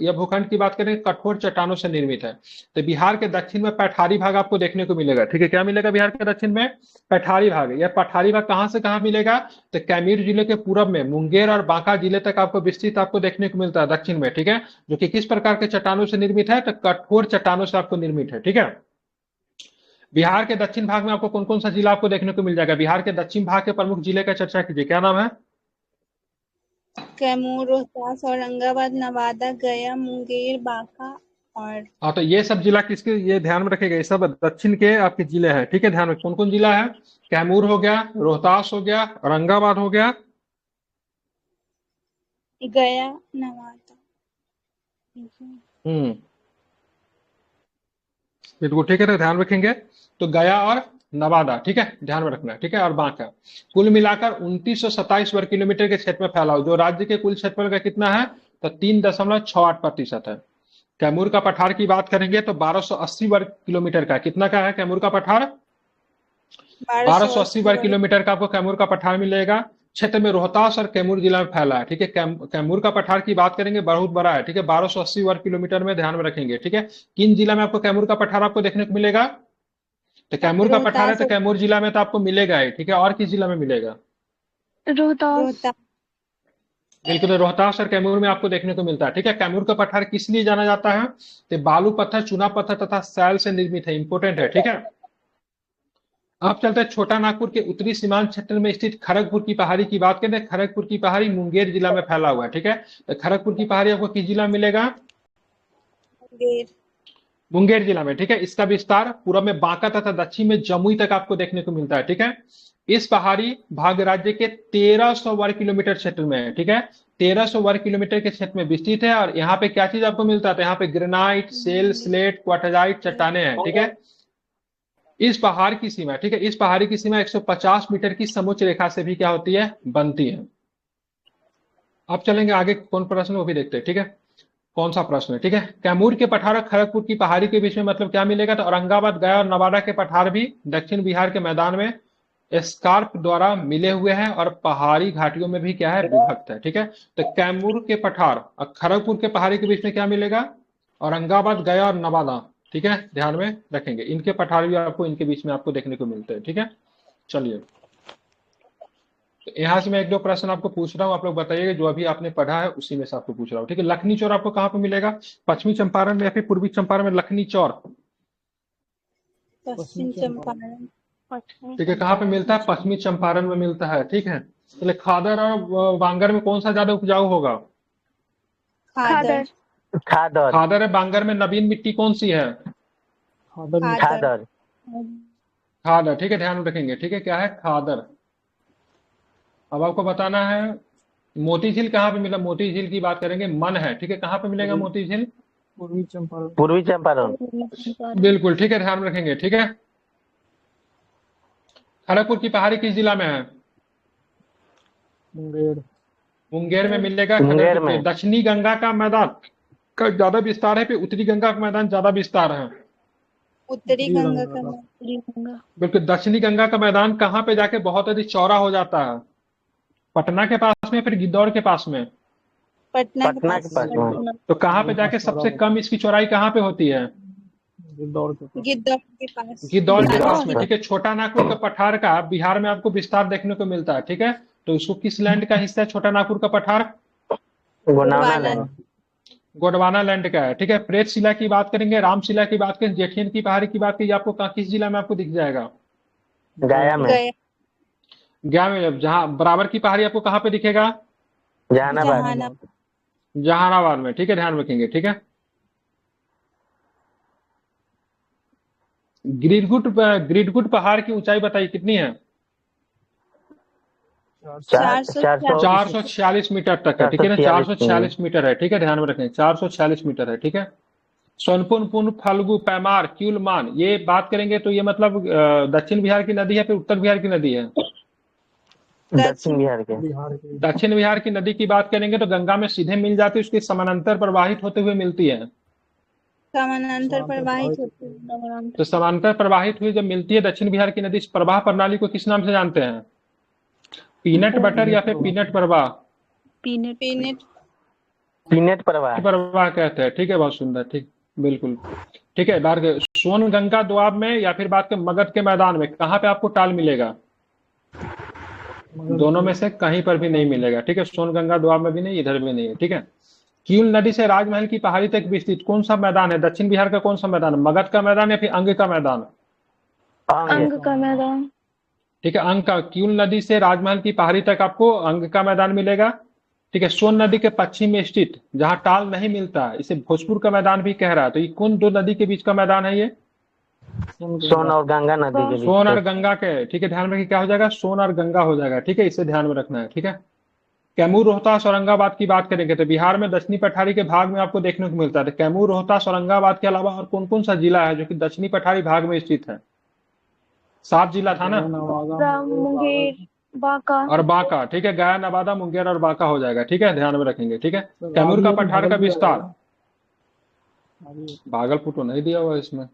S1: यह भूखंड की बात करें कठोर चट्टानों से निर्मित है। तो बिहार के दक्षिण में पैठारी भाग आपको देखने को मिलेगा। ठीक है, क्या मिलेगा बिहार के दक्षिण में? पैठारी भाग। यह पैठारी भाग कहां से कहां मिलेगा? तो कैमूर जिले के पूर्व में मुंगेर और बांका जिले तक आपको विस्तृत आपको देखने को मिलता है दक्षिण में। ठीक है, जो कि किस प्रकार के चट्टानों से निर्मित है? तो कठोर चट्टानों से आपको निर्मित है। ठीक है, बिहार के दक्षिण भाग में आपको कौन कौन सा जिला आपको देखने को मिल जाएगा? बिहार के दक्षिण भाग के प्रमुख जिले का चर्चा कीजिए, क्या नाम है?
S2: कैमूर, रोहतास, औरंगाबाद, नवादा, गया, मुंगेर, बांका और
S1: हाँ, तो ये सब जिला किसके, ये ध्यान में रखेगा, ये सब दक्षिण के आपके जिले हैं, ठीक है। ध्यान में कौन कौन जिला है? कैमूर हो गया, रोहतास हो गया, औरंगाबाद हो गया।
S2: गया, नवादा।
S1: बिल्कुल ठीक है, तो ध्यान रखेंगे। तो गया और नवादा, ठीक है, ध्यान में रखना है, ठीक है। और बांका, कुल मिलाकर 2927 वर्ग किलोमीटर के क्षेत्र में फैला हुआ, जो राज्य के कुल क्षेत्रफल का कितना है? तो 3.68% है। कैमूर का पठार की बात करेंगे तो 1280 वर्ग किलोमीटर का, कितना का है कैमूर का पठार? 1280 वर्ग किलोमीटर का आपको कैमूर का पठार मिलेगा। क्षेत्र में रोहतास और कैमूर जिला में फैला है, ठीक है। कैमूर का पठार की बात करेंगे, बहुत बड़ा है, ठीक है, 1280 वर्ग किलोमीटर में, ध्यान में रखेंगे, ठीक है। किन जिला में आपको कैमूर का पठार आपको देखने को मिलेगा? तो कैमूर का पठार है तो कैमूर जिला में तो आपको मिलेगा ही, ठीक है। और किस जिला में मिलेगा?
S2: रोहतास।
S1: बिल्कुल, रोहतास और कैमूर में आपको देखने को मिलता है, ठीक है। कैमूर का पठार किस लिए जाना जाता है? तो बालू पत्थर, चूना पत्थर तथा सैल से निर्मित है, इंपोर्टेंट है, ठीक है। अब चलते हैं छोटा नागपुर के उत्तरी सीमांत क्षेत्र में स्थित खड़गपुर की पहाड़ी की बात करें। खड़गपुर की पहाड़ी मुंगेर जिला में फैला हुआ है, ठीक है। तो खड़गपुर की पहाड़ी आपको किस जिला में मिलेगा? मुंगेर जिला में, ठीक है। इसका विस्तार पूर्व में बांका तथा दक्षिण में जमुई तक आपको देखने को मिलता है, ठीक है। इस पहाड़ी भाग राज्य के 1300 वर्ग किलोमीटर क्षेत्र में है, ठीक है। 1300 वर्ग किलोमीटर के क्षेत्र में विस्तृत है। और यहाँ पे क्या चीज आपको मिलता है? तो यहाँ पे ग्रेनाइट, सेल, स्लेट, क्वार्टजाइट चट्टाने हैं, ठीक है। इस पहाड़ की सीमा, ठीक है, इस पहाड़ी की सीमा 150 मीटर की समुच्च रेखा से भी क्या होती है? बनती है। अब चलेंगे आगे, कौन प्रश्न वो भी देखते हैं, ठीक है। कौन सा प्रश्न है, ठीक है। कैमूर के पठार और खड़गपुर की पहाड़ी के बीच में मतलब क्या मिलेगा? तो औरंगाबाद, गया और नवादा के पठार भी दक्षिण बिहार के मैदान में एस्कार्प द्वारा मिले हुए हैं और पहाड़ी घाटियों में भी क्या है? विभक्त है, ठीक है। तो कैमूर के पठार और खड़गपुर के पहाड़ी के बीच में क्या मिलेगा? औरंगाबाद, गया और नवादा, ठीक है, ध्यान में रखेंगे। इनके पठार भी आपको इनके बीच में आपको देखने को मिलते हैं, ठीक है। चलिए, तो यहाँ से मैं एक दो प्रश्न आपको पूछ रहा हूँ, आप लोग बताइएगा, जो अभी आपने पढ़ा है उसी में से आपको पूछ रहा हूँ, ठीक है। लखनी चौर आपको कहाँ पे मिलेगा? पश्चिमी चंपारण में या फिर पूर्वी चंपारण में? लखनी चौर,
S2: पश्चिम चंपारण।
S1: ठीक है, कहाँ पे मिलता है? पश्चिमी चंपारण में मिलता है, ठीक है। चलिए, खादर और बांगर में कौन सा ज्यादा उपजाऊ होगा?
S2: खादर।
S5: खादर।
S1: खादर है। बांगर में नवीन मिट्टी कौन सी है?
S5: खादर।
S1: खादर, ठीक है, ध्यान रखेंगे, ठीक है। क्या है? खादर। अब आपको बताना है मोती झील कहाँ पे मिला। मोती झील की बात करेंगे, मन है, ठीक है। कहाँ पे मिलेगा मोती झील?
S4: पूर्वी चंपारण।
S5: पूर्वी चंपारण।
S1: बिल्कुल ठीक है, ध्यान रखेंगे, ठीक है। खड़गपुर की पहाड़ी किस जिला में है?
S4: मुंगेर।
S1: मुंगेर में मिलेगा।
S5: मुंगेर
S1: खड़गपुर
S5: में।
S1: दक्षिणी गंगा का मैदान का ज्यादा विस्तार है, फिर उत्तरी गंगा का मैदान ज्यादा विस्तार है?
S2: उत्तरी गंगा का
S1: बिल्कुल, दक्षिणी गंगा का मैदान कहाँ पे जाके बहुत अधिक चौड़ा हो जाता है? पटना के पास में, फिर गिद्धौर के पास में?
S2: पटना
S5: के पास में।
S1: तो कहाँ पे जाके सबसे कम इसकी चौड़ाई कहाँ पे होती है?
S4: गिद्धौर के पास।
S1: गिद्धौर के पास में, ठीक है। छोटा नागपुर का पठार का बिहार में आपको विस्तार देखने को मिलता है, ठीक है। तो उसको किस लैंड का हिस्सा है छोटा नागपुर का पठार? गोंडवाना लैंड का है, ठीक है। प्रेत शिला की बात करेंगे, राम शिला की बात करें, जेठियन की पहाड़ी की बात करें, आपको किस जिला में आपको दिख जाएगा?
S5: गया में।
S1: गया में। जहां बराबर की पहाड़ी आपको कहाँ पे दिखेगा?
S5: जहानाबाद।
S1: जहानाबाद में, ठीक है, ध्यान रखेंगे, ठीक है। ग्रिडगुट पहाड़ की ऊंचाई बताइए कितनी है? 446 मीटर तक है, ठीक है ना। 446 मीटर है, ठीक है, ध्यान में रखें, 446 मीटर है, ठीक है। सोनपुर, पुन, फल्गु, पैमार, क्यूलमान, ये बात करेंगे तो ये मतलब दक्षिण बिहार की नदी है फिर उत्तर बिहार की नदी है?
S5: दक्षिण बिहार के।
S1: दक्षिण बिहार की नदी की बात करेंगे तो गंगा में सीधे मिल जाती है, उसके समानांतर प्रवाहित होते हुए मिलती है।
S2: समानांतर प्रवाहित होती है।
S1: तो समानांतर प्रवाहित हुई जब मिलती है दक्षिण बिहार की नदी, इस प्रवाह प्रणाली को किस नाम से जानते हैं? पीनट बटर या फिर पीनट प्रवाह?
S5: पीनट प्रवाह
S1: कहते हैं, ठीक है, बहुत सुंदर, ठीक, बिल्कुल ठीक है। सोन गंगा दोआब में या फिर बात करें मगध के मैदान में, कहाँ पे आपको टाल मिलेगा? दोनों में से कहीं पर भी नहीं मिलेगा, ठीक है। सोन गंगा दोआब में भी नहीं, इधर भी नहीं है, ठीक है। किउल नदी से राजमहल की पहाड़ी तक विस्तृत कौन सा मैदान है? दक्षिण बिहार का कौन सा मैदान है? मगध का मैदान या फिर अंग का मैदान?
S2: अंग का मैदान।
S1: ठीक है, अंग का। किउल नदी से राजमहल की पहाड़ी तक आपको अंग का मैदान मिलेगा। ठीक है, सोन नदी के पश्चिम में स्थित, जहां टाल नहीं मिलता, इसे भोजपुर का मैदान भी कह रहा है। तो ये कौन दो नदी के बीच का मैदान है ये?
S5: सोन और गंगा नदी के बीच
S1: सोन और
S5: पे।
S1: गंगा के, ठीक है, ध्यान में रखिए क्या हो जाएगा, सोन और गंगा हो जाएगा। ठीक है, इसे ध्यान में रखना है। ठीक है, कैमूर, रोहतास, औरंगाबाद की बात करेंगे तो बिहार में दक्षिणी पठारी के भाग में आपको देखने को मिलता है। तो कैमूर, रोहतास, औरंगाबाद के अलावा और कौन कौन सा जिला है जो कि दक्षिणी पठारी भाग में स्थित है? 7 जिला था ना,
S2: मुंगेर, बांका
S1: और बांका। ठीक है, गया, नवादा, मुंगेर और बांका हो जाएगा। ठीक है, ध्यान में रखेंगे। ठीक है, कैमूर का पठार का विस्तार, भागलपुर तो नहीं दिया हुआ है इसमें।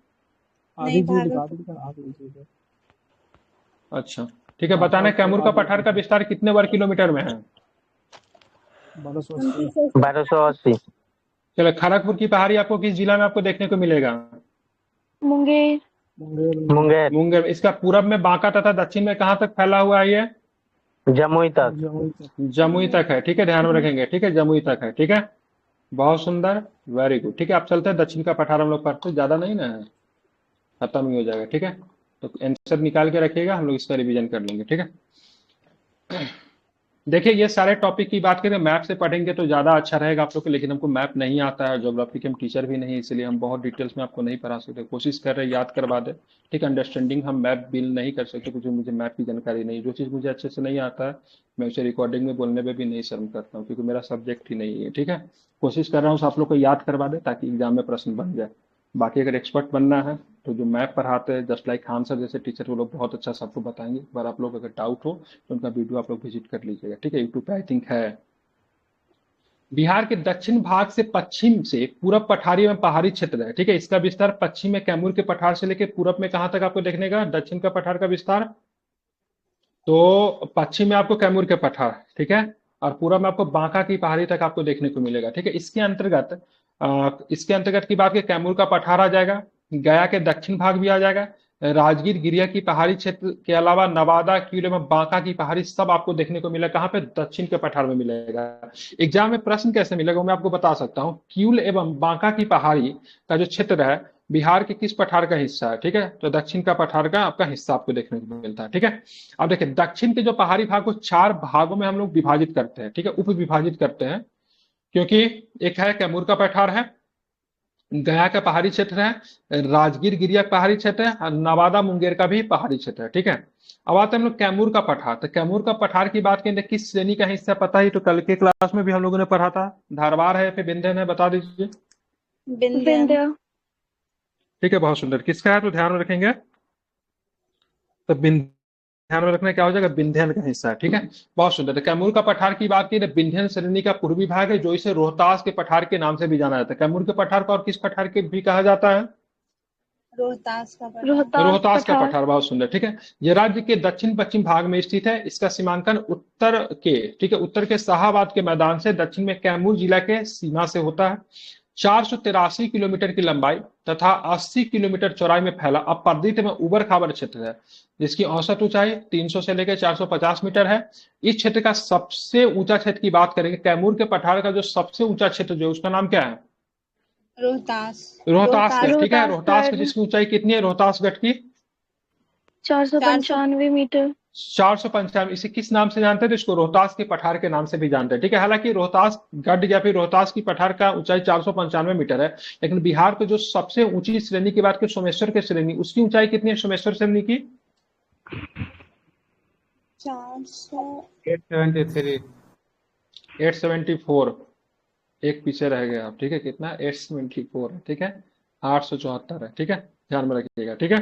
S1: अच्छा, ठीक है, बताना कैमूर का पठार का विस्तार कितने वर्ग किलोमीटर में है?
S5: 1280।
S1: चलो, खड़गपुर की पहाड़ी आपको किस जिला में आपको देखने को मिलेगा?
S2: मुंगेर,
S5: मुंगेर।
S1: मुंगेर। इसका पूरब में बांका तथा दक्षिण में कहाँ तक फैला हुआ है ये?
S5: जमुई तक।
S1: जमुई तक है। ठीक है, ध्यान में रखेंगे। ठीक है, जमुई तक है। ठीक है, बहुत सुंदर, वेरी गुड। ठीक है, आप चलते हैं दक्षिण का पठार हम लोग पढ़ते, ज्यादा नहीं ना है, खत्म ही हो जाएगा। ठीक है, तो आंसर निकाल के रखिएगा, हम लोग इसका रिवीजन कर लेंगे। ठीक है, देखिए ये सारे टॉपिक की बात करें मैप से पढ़ेंगे तो ज़्यादा अच्छा रहेगा आप लोग को, लेकिन हमको मैप नहीं आता है, ज्योग्राफी के हम टीचर भी नहीं, इसलिए हम बहुत डिटेल्स में आपको नहीं पढ़ा सकते। कोशिश कर रहे हैं याद करवा दे। ठीक है, अंडरस्टैंडिंग हम मैप बिल नहीं कर सकते क्योंकि मुझे मैप की जानकारी नहीं। जो चीज़ मुझे अच्छे से नहीं आता है मैं उसे रिकॉर्डिंग में बोलने में भी नहीं शर्म करता हूँ, क्योंकि मेरा सब्जेक्ट ही नहीं है। ठीक है, कोशिश कर रहा हूँ आप लोग को याद करवा दे ताकि एग्जाम में प्रश्न बन जाए। बाकी अगर एक्सपर्ट बनना है तो जो मैप पढ़ाते हैं जस्ट लाइक खान सर जैसे टीचर, वो लोग बहुत अच्छा सबको बताएंगे। एक बार आप लोग अगर डाउट हो तो उनका वीडियो आप लोग विजिट कर लीजिएगा। ठीक है, यूट्यूब पे आई थिंक है। बिहार के दक्षिण भाग से पश्चिम से पूरब पठारी में पहाड़ी क्षेत्र है। ठीक है, इसका विस्तार पश्चिम में कैमूर के पठार से लेकर पूरब में कहां तक आपको देखने का दक्षिण का पठार का विस्तार? तो पश्चिम में आपको कैमूर के पठार, ठीक है, और पूरब में आपको बांका की पहाड़ी तक आपको देखने को मिलेगा। ठीक है, इसके अंतर्गत की बात की कैमूर का पठार आ जाएगा, गया के दक्षिण भाग भी आ जाएगा, राजगीर गिरिया की पहाड़ी क्षेत्र के अलावा नवादा, क्यूल एवं बांका की पहाड़ी सब आपको देखने को मिलेगा। कहाँ पे? दक्षिण के पठार में मिलेगा। एग्जाम में प्रश्न कैसे मिलेगा वो मैं आपको बता सकता हूँ। क्यूल एवं बांका की पहाड़ी का जो क्षेत्र है बिहार के किस पठार का हिस्सा है? ठीक है, तो दक्षिण का पठार का आपका हिस्सा आपको देखने को मिलता है। ठीक है, अब देखिए दक्षिण के जो पहाड़ी भाग को 4 भागों में हम लोग विभाजित करते हैं। ठीक है, उप विभाजित करते हैं, क्योंकि एक है कैमूर का पठार है, गया का पहाड़ी क्षेत्र है, राजगीर गिरिया पहाड़ी क्षेत्र है, और नवादा मुंगेर का भी पहाड़ी क्षेत्र है। ठीक है, अब आते हैं हम लोग कैमूर का पठार। तो कैमूर का पठार की बात करें किस श्रेणी का हिस्सा पता ही, तो कल के क्लास में भी हम लोगों ने पढ़ा था। धारवाड़ है या फिर विंध्य है, बता दीजिए।
S2: विंध्य।
S1: ठीक है, बहुत सुंदर। किसका है तो ध्यान में रखेंगे, तो ध्यान में रखना क्या हो जाएगा, विंध्यन का हिस्सा है। ठीक है, बहुत सुंदर। तो कैमूर का पठार की बात की तो विंध्यन श्रेणी का पूर्वी भाग है, जो इसे रोहतास के पठार के नाम से भी जाना जाता है। कैमूर के पठार को और किस पठार के भी कहा जाता है?
S2: रोहतास का पठार।
S1: रोहतास का पठार, बहुत सुंदर। ठीक है, ये राज्य के दक्षिण पश्चिम भाग में स्थित है। इसका सीमांकन उत्तर के, ठीक है, उत्तर के शाहाबाद के मैदान से, दक्षिण में कैमूर जिला के सीमा से होता है। 483 किलोमीटर की लंबाई तथा 80 किलोमीटर चौड़ाई में फैला अपर्दित में उबड़ खाबड़ क्षेत्र है, जिसकी औसत ऊंचाई 300 से लेकर 450 मीटर है। इस क्षेत्र का सबसे ऊंचा क्षेत्र की बात करेंगे, कैमूर के पठार का जो सबसे ऊंचा क्षेत्र जो है उसका नाम क्या है? रोहतास गढ़। ठीक है, रोहतास की जिसकी ऊंचाई कितनी है रोहतासगढ़ की?
S2: 495 मीटर।
S1: 495। इसे किस नाम से जानते हैं? तो इसको रोहतास के पठार के नाम से भी जानते हैं। ठीक है, हालांकि रोहतास गढ़ या फिर रोहतास की पठार का ऊंचाई 495 मीटर है, लेकिन बिहार के जो सबसे ऊंची श्रेणी की बात करें सोमेश्वर की श्रेणी, उसकी ऊंचाई कितनी है सोमेश्वर श्रेणी की? 874। एक पीछे रह गया आप। ठीक है, कितना? 874 है। ठीक है, 874 है। ठीक है, ध्यान में रखिएगा। ठीक है,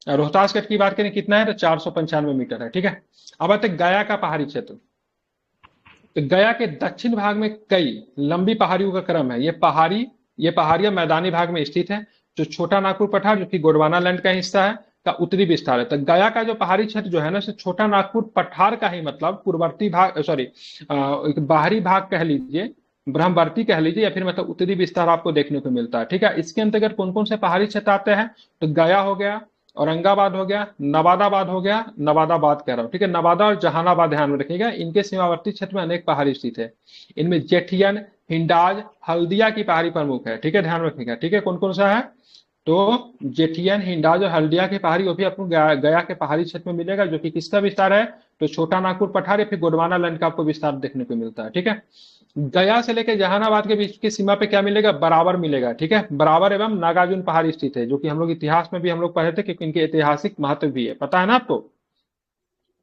S1: रोहतासगढ़ की बात करें कितना है तो 495 मीटर है। ठीक है, अब आते गया का पहाड़ी क्षेत्र। तो गया के दक्षिण भाग में कई लंबी पहाड़ियों का क्रम है। ये पहाड़ियां मैदानी भाग में स्थित है। जो छोटा नागपुर पठार जो कि गोंडवाना लैंड का हिस्सा है का उत्तरी विस्तार है। तो गया का जो पहाड़ी क्षेत्र जो है ना, छोटा नागपुर पठार का ही मतलब पूर्ववर्ती भाग, सॉरी बाहरी भाग कह लीजिए, ब्रह्मवर्ती कह लीजिए, या फिर मतलब उत्तरी विस्तार आपको देखने को मिलता है। ठीक है, इसके अंतर्गत कौन कौन से पहाड़ी क्षेत्र आते हैं? तो गया हो गया, औरंगाबाद हो गया, नवादाबाद हो गया, नवादाबाद कह रहा हूँ। ठीक है, नवादा और जहानाबाद ध्यान में रखिएगा। इनके सीमावर्ती क्षेत्र में अनेक पहाड़ी स्थित है। इनमें जेठियन, हिंडाज, हल्दिया की पहाड़ी प्रमुख है। ठीक है, ध्यान रखिएगा। ठीक है, कौन कौन सा है? तो जेठियन, हिंडाज और हल्दिया की पहाड़ी, वो भी आपको गया के पहाड़ी क्षेत्र में मिलेगा, जो कि किसका विस्तार है, तो छोटा नागपुर पठार या फिर गोंडवाना लैंड का आपको विस्तार देखने को मिलता है। ठीक है, गया से लेकर जहानाबाद के बीच की सीमा पे क्या मिलेगा, बराबर मिलेगा। ठीक है, बराबर एवं नागार्जुन पहाड़ी स्थित है, जो कि हम लोग इतिहास में भी हम लोग पढ़े थे, क्योंकि इनके ऐतिहासिक महत्व भी है, पता है ना आपको।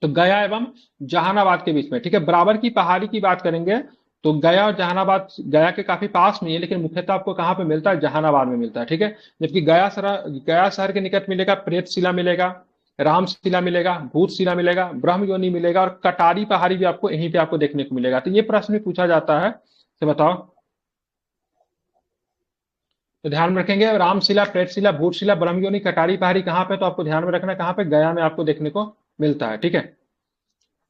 S1: तो गया एवं जहानाबाद के बीच में, ठीक है, बराबर की पहाड़ी की बात करेंगे तो गया और जहानाबाद गया के काफी पास में है, लेकिन मुख्यतः आपको कहाँ पे मिलता है, जहानाबाद में मिलता है। ठीक है, जबकि गया शहर के निकट मिलेगा प्रेतशिला मिलेगा, रामशिला मिलेगा, भूतशिला मिलेगा, ब्रह्मयोनि मिलेगा, और कटारी पहाड़ी भी आपको यहीं पे आपको देखने को मिलेगा। तो ये प्रश्न भी पूछा जाता है, तो बताओ। तो ध्यान में रखेंगे, रामशिला, प्रेतशिला, भूतशिला, ब्रह्मयोनि, कटारी पहाड़ी कहाँ पे, तो आपको ध्यान में रखना कहाँ पे, गया में आपको देखने को मिलता है। ठीक है,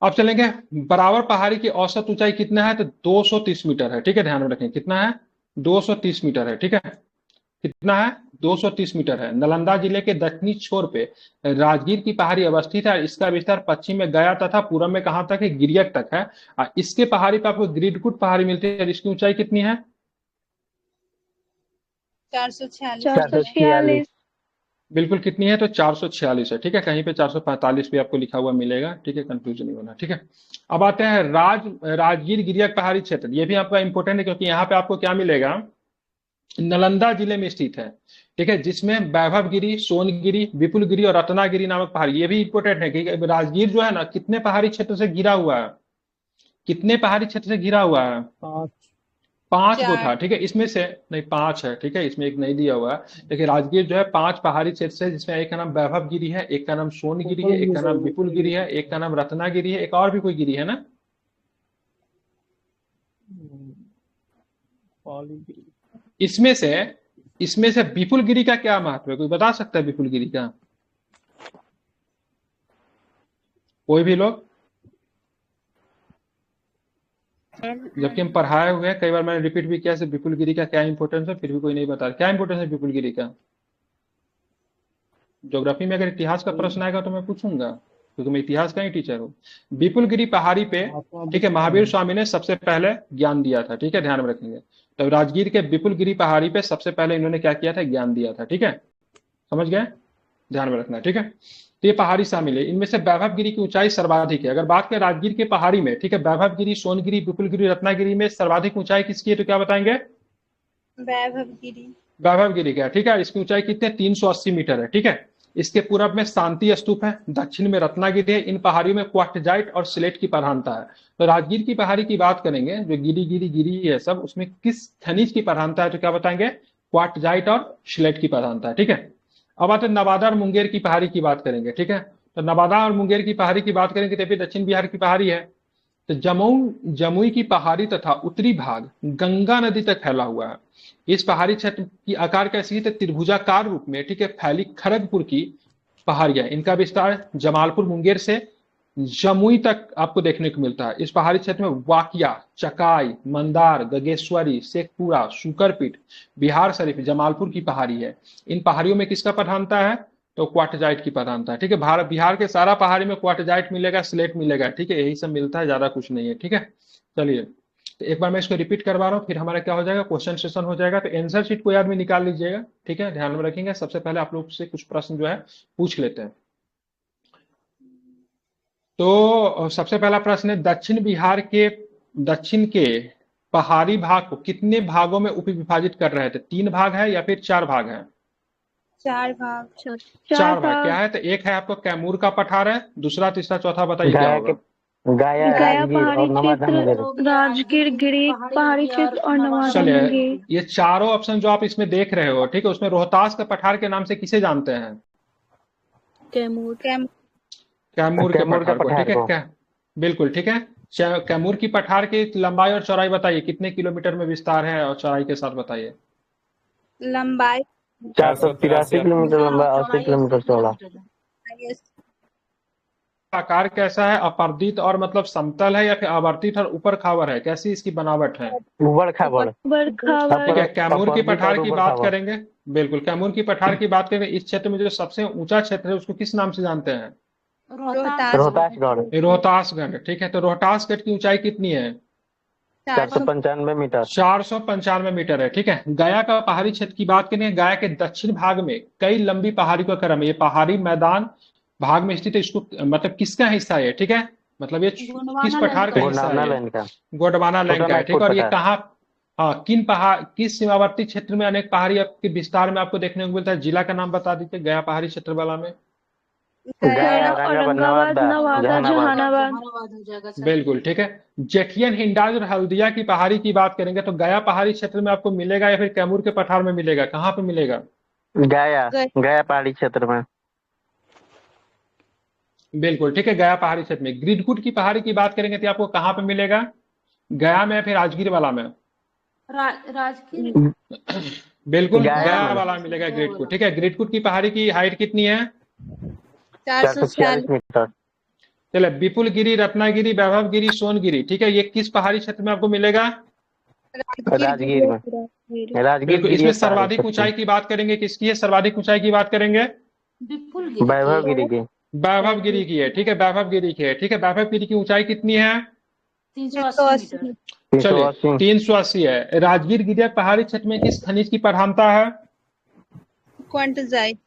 S1: अब चलेंगे, बराबर पहाड़ी की औसत ऊंचाई कितना है, तो 230 मीटर है। ठीक है, ध्यान में रखें कितना है, 230 मीटर है। ठीक है, कितना है, 230 मीटर है। नालंदा जिले के दक्षिणी छोर पे राजगीर की पहाड़ी अवस्थित है। इसका विस्तार पश्चिम में गया तथा पूर्व में कहां तक है, गिरियक तक है। और इसके पहाड़ी पे आपको गिरिडकुट पहाड़ी मिलती है, इसकी ऊंचाई कितनी है,
S2: 446।
S1: बिल्कुल कितनी है, तो 446 है। ठीक है, कहीं पे 445 भी आपको लिखा हुआ मिलेगा। ठीक है, कंफ्यूजन नहीं होना। ठीक है, अब आते हैं राजगीर गिरियक पहाड़ी क्षेत्र। ये भी आपका इंपॉर्टेंट है, क्योंकि यहाँ पे आपको क्या मिलेगा, नालंदा जिले में स्थित है। ठीक है, जिसमें वैभवगिरी, सोनगिरी, विपुलगिरी और रत्नागिरी नामक पहाड़ी, ये भी इंपॉर्टेंट है कि राजगीर जो है ना, कितने पहाड़ी क्षेत्र से घिरा हुआ है, कितने पहाड़ी क्षेत्र से घिरा हुआ है, 5 को था। ठीक है, इसमें से नहीं 5 है। ठीक है, इसमें एक नहीं दिया हुआ है, लेकिन राजगीर जो है 5 पहाड़ी क्षेत्र से, जिसमें एक का नाम वैभवगिरी है, एक का नाम सोनगिरी है, एक का नाम विपुलगिरी है, एक का नाम रत्नागिरी है, एक और भी कोई गिरी है ना, इसमें से विपुलगिरी का क्या महत्व है, कोई बता सकता है विपुलगिरी का, कोई भी लोग। जबकि हम पढ़ाए हुए हैं, कई बार मैंने रिपीट भी किया, विपुलगिरी का क्या इंपॉर्टेंस है, फिर भी कोई नहीं बता। क्या इंपॉर्टेंस है विपुलगिरी का, ज्योग्राफी में अगर इतिहास का प्रश्न आएगा तो मैं पूछूंगा, क्योंकि मैं इतिहास का ही टीचर हूँ। विपुलगिरी पहाड़ी पे, ठीक है, महावीर स्वामी ने सबसे पहले ज्ञान दिया था। ठीक है, ध्यान में रखेंगे। तो राजगीर के विपुलगिरी पहाड़ी पे सबसे पहले इन्होंने क्या किया था, ज्ञान दिया था। ठीक है, समझ गए, ध्यान में रखना। ठीक है, तो ये पहाड़ी शामिल है। इनमें से वैभवगिरी की ऊंचाई सर्वाधिक है। अगर बात करें राजगीर के पहाड़ी में, ठीक है, वैभवगिरी, सोनगिरी, विपुलगिरी, रत्नागिरी में सर्वाधिक ऊंचाई किसकी है, तो क्या बताएंगे, वैभवगिरी का। ठीक है, इसकी ऊंचाई कितनी है, 380 मीटर है। ठीक है, इसके पूर्व में शांति स्तूप है, दक्षिण में रत्नागिरी है। इन पहाड़ियों में क्वार्टजाइट और स्लेट की प्रधानता है। तो राजगीर की पहाड़ी की बात करेंगे, जो गिरी है सब, उसमें किस खनिज की प्रधानता है, तो क्या बताएंगे, क्वार्टजाइट और स्लेट की प्रधानता है। ठीक है, अब आते हैं नवादा और मुंगेर की पहाड़ी की बात करेंगे। ठीक है, तो नवादा और मुंगेर की पहाड़ी की बात करेंगे, तो भी दक्षिण बिहार की पहाड़ी है। तो जमुई की पहाड़ी तथा उत्तरी भाग गंगा नदी तक फैला हुआ है। इस पहाड़ी क्षेत्र की आकार कैसी है, तो त्रिभुजाकार रूप में, ठीक है, फैली खड़गपुर की पहाड़ियां। इनका विस्तार जमालपुर मुंगेर से जमुई तक आपको देखने को मिलता है। इस पहाड़ी क्षेत्र में वाकिया, चकाई, मंदार, गगेश्वरी, शेखपुरा, सुकरपीठ, बिहार शरीफ, जमालपुर की पहाड़ी है। इन पहाड़ियों में किसका प्रधानता है, तो क्वार्टजाइट की प्रधानता है। ठीक है, बिहार के सारा पहाड़ी में क्वार्टजाइट मिलेगा, स्लेट मिलेगा। ठीक है, यही सब मिलता है, ज्यादा कुछ नहीं है। ठीक है, चलिए, तो एक बार मैं इसको रिपीट करवा रहा हूँ, फिर हमारा क्या हो जाएगा, क्वेश्चन सेशन हो जाएगा। तो आंसर शीट को याद में निकाल लीजिएगा। ठीक है, ध्यान में रखेंगे। सबसे पहले आप लोग से कुछ प्रश्न जो है पूछ लेते हैं। तो सबसे पहला प्रश्न है, दक्षिण के पहाड़ी भाग को कितने भागों में उपविभाजित कर रहे थे, 3 भाग है या फिर 4 भाग है,
S2: 4 भाग।
S1: 4 भाग क्या है, तो एक है आपको कैमूर का पठार है, दूसरा, तीसरा, चौथा बताइए क्या होगा।
S5: गया
S2: पहाड़ी
S5: और नवादा मुंगेर।
S2: क्षेत्र, राजगीर गिरी पहाड़ी क्षेत्र और नवादा
S1: चलिए,
S2: मुंगेर।
S1: ये चारों ऑप्शन जो आप इसमें देख रहे हो, ठीक है, उसमें रोहतास का पठार के नाम से किसे जानते हैं,
S2: कैमूर
S1: के पठार को। ठीक है, क्या, बिल्कुल ठीक है। कैमूर की पठार की लंबाई और चौड़ाई बताइए, कितने किलोमीटर में विस्तार है, और चौड़ाई के साथ बताइए।
S2: लंबाई
S5: 483 किलोमीटर लंबा, 80 किलोमीटर चौड़ा।
S1: आकार कैसा है, अपर्दित और मतलब समतल है, या फिर आवर्तित और ऊपर खावर है, कैसी इसकी बनावट है,
S5: उबड़ खाबड़।
S1: ठीक है। कैमूर की पठार की बात करेंगे, बिल्कुल, कैमूर की पठार की बात करेंगे। इस क्षेत्र में जो सबसे ऊंचा क्षेत्र है उसको किस नाम से जानते हैं,
S5: रोहतासगढ़।
S1: रोहतासगढ़। ठीक है, तो रोहतासगढ़ की ऊंचाई कितनी है,
S5: 495 मीटर।
S1: 495 मीटर है, ठीक है। गया का पहाड़ी क्षेत्र की बात करें, गया के दक्षिण भाग में कई लंबी पहाड़ी का क्रम है। ये पहाड़ी मैदान भाग में स्थित है। इसको मतलब किसका हिस्सा है, ठीक है, मतलब ये किस
S3: गोंडवाना
S1: पठार
S3: लाइन
S1: का
S3: का
S1: हिस्सा
S5: गोंडवाना
S1: है,
S5: लाइन का।
S1: गोंडवाना लाइन का है, ठीक है।
S5: छोटानागपुर
S1: और ये
S5: पठार।
S1: कहाँ, हाँ, किस सीमावर्ती क्षेत्र में अनेक पहाड़ी के विस्तार में आपको देखने को मिलता है? जिला का नाम बता दीजिए गया पहाड़ी क्षेत्र वाला में।
S5: गया,
S2: गया,
S5: औरंगाबाद,
S2: औरंगाबाद,
S5: नवादा,
S2: नवादा,
S5: जहानाबाद।
S2: जहानाबाद।
S3: जहानाबाद हो जाएगा सर।
S1: बिल्कुल ठीक है। जेठियन, हिंडाज और हल्दिया की पहाड़ी की बात करेंगे तो गया पहाड़ी क्षेत्र में आपको मिलेगा या फिर कैमूर के पठार में मिलेगा, कहाँ पे मिलेगा?
S5: गया,
S2: गया।
S5: गया पहाड़ी क्षेत्र में।
S1: बिल्कुल ठीक है, गया पहाड़ी क्षेत्र में। ग्रीडकुट की पहाड़ी की बात करेंगे तो आपको कहाँ पे मिलेगा? गया में या फिर राजगीर वाला में?
S3: राजगीर।
S1: बिल्कुल
S5: गया
S1: गया
S5: में।
S1: वाला में मिलेगा
S3: गया
S1: ग्रीडकुट,
S3: वाला।
S1: ठीक है। ग्रीडकुट की पहाड़ी की हाइट कितनी है?
S5: 446 मीटर।
S1: चले, विपुलगिरी, रत्नागिरी, वैभवगिरी, सोनगिरी, ठीक है, ये किस पहाड़ी क्षेत्र में आपको मिलेगा?
S5: राजगीर में। राजगीर
S1: बिल्कुल।
S5: गिरी
S1: इसमें
S5: एक पहाड़ी
S1: सर्वाधिक
S5: क्षेत्र।
S1: ऊंचाई की बात करेंगे, किसकी है सर्वाधिक ऊंचाई की बात करेंगे?
S3: विपुल
S5: वैभव गिरी की।
S1: वैभव गिरी की है, ठीक है, वैभव गिरी की है, ठीक है। वैभव गिरी की ऊंचाई कितनी है?
S3: 380 मीटर।
S1: चलिए
S5: 380।
S1: 380 है। राजगीर गिरिया पहाड़ी क्षेत्र में किस खनिज की प्रधानता है?
S2: क्वांटजाइट।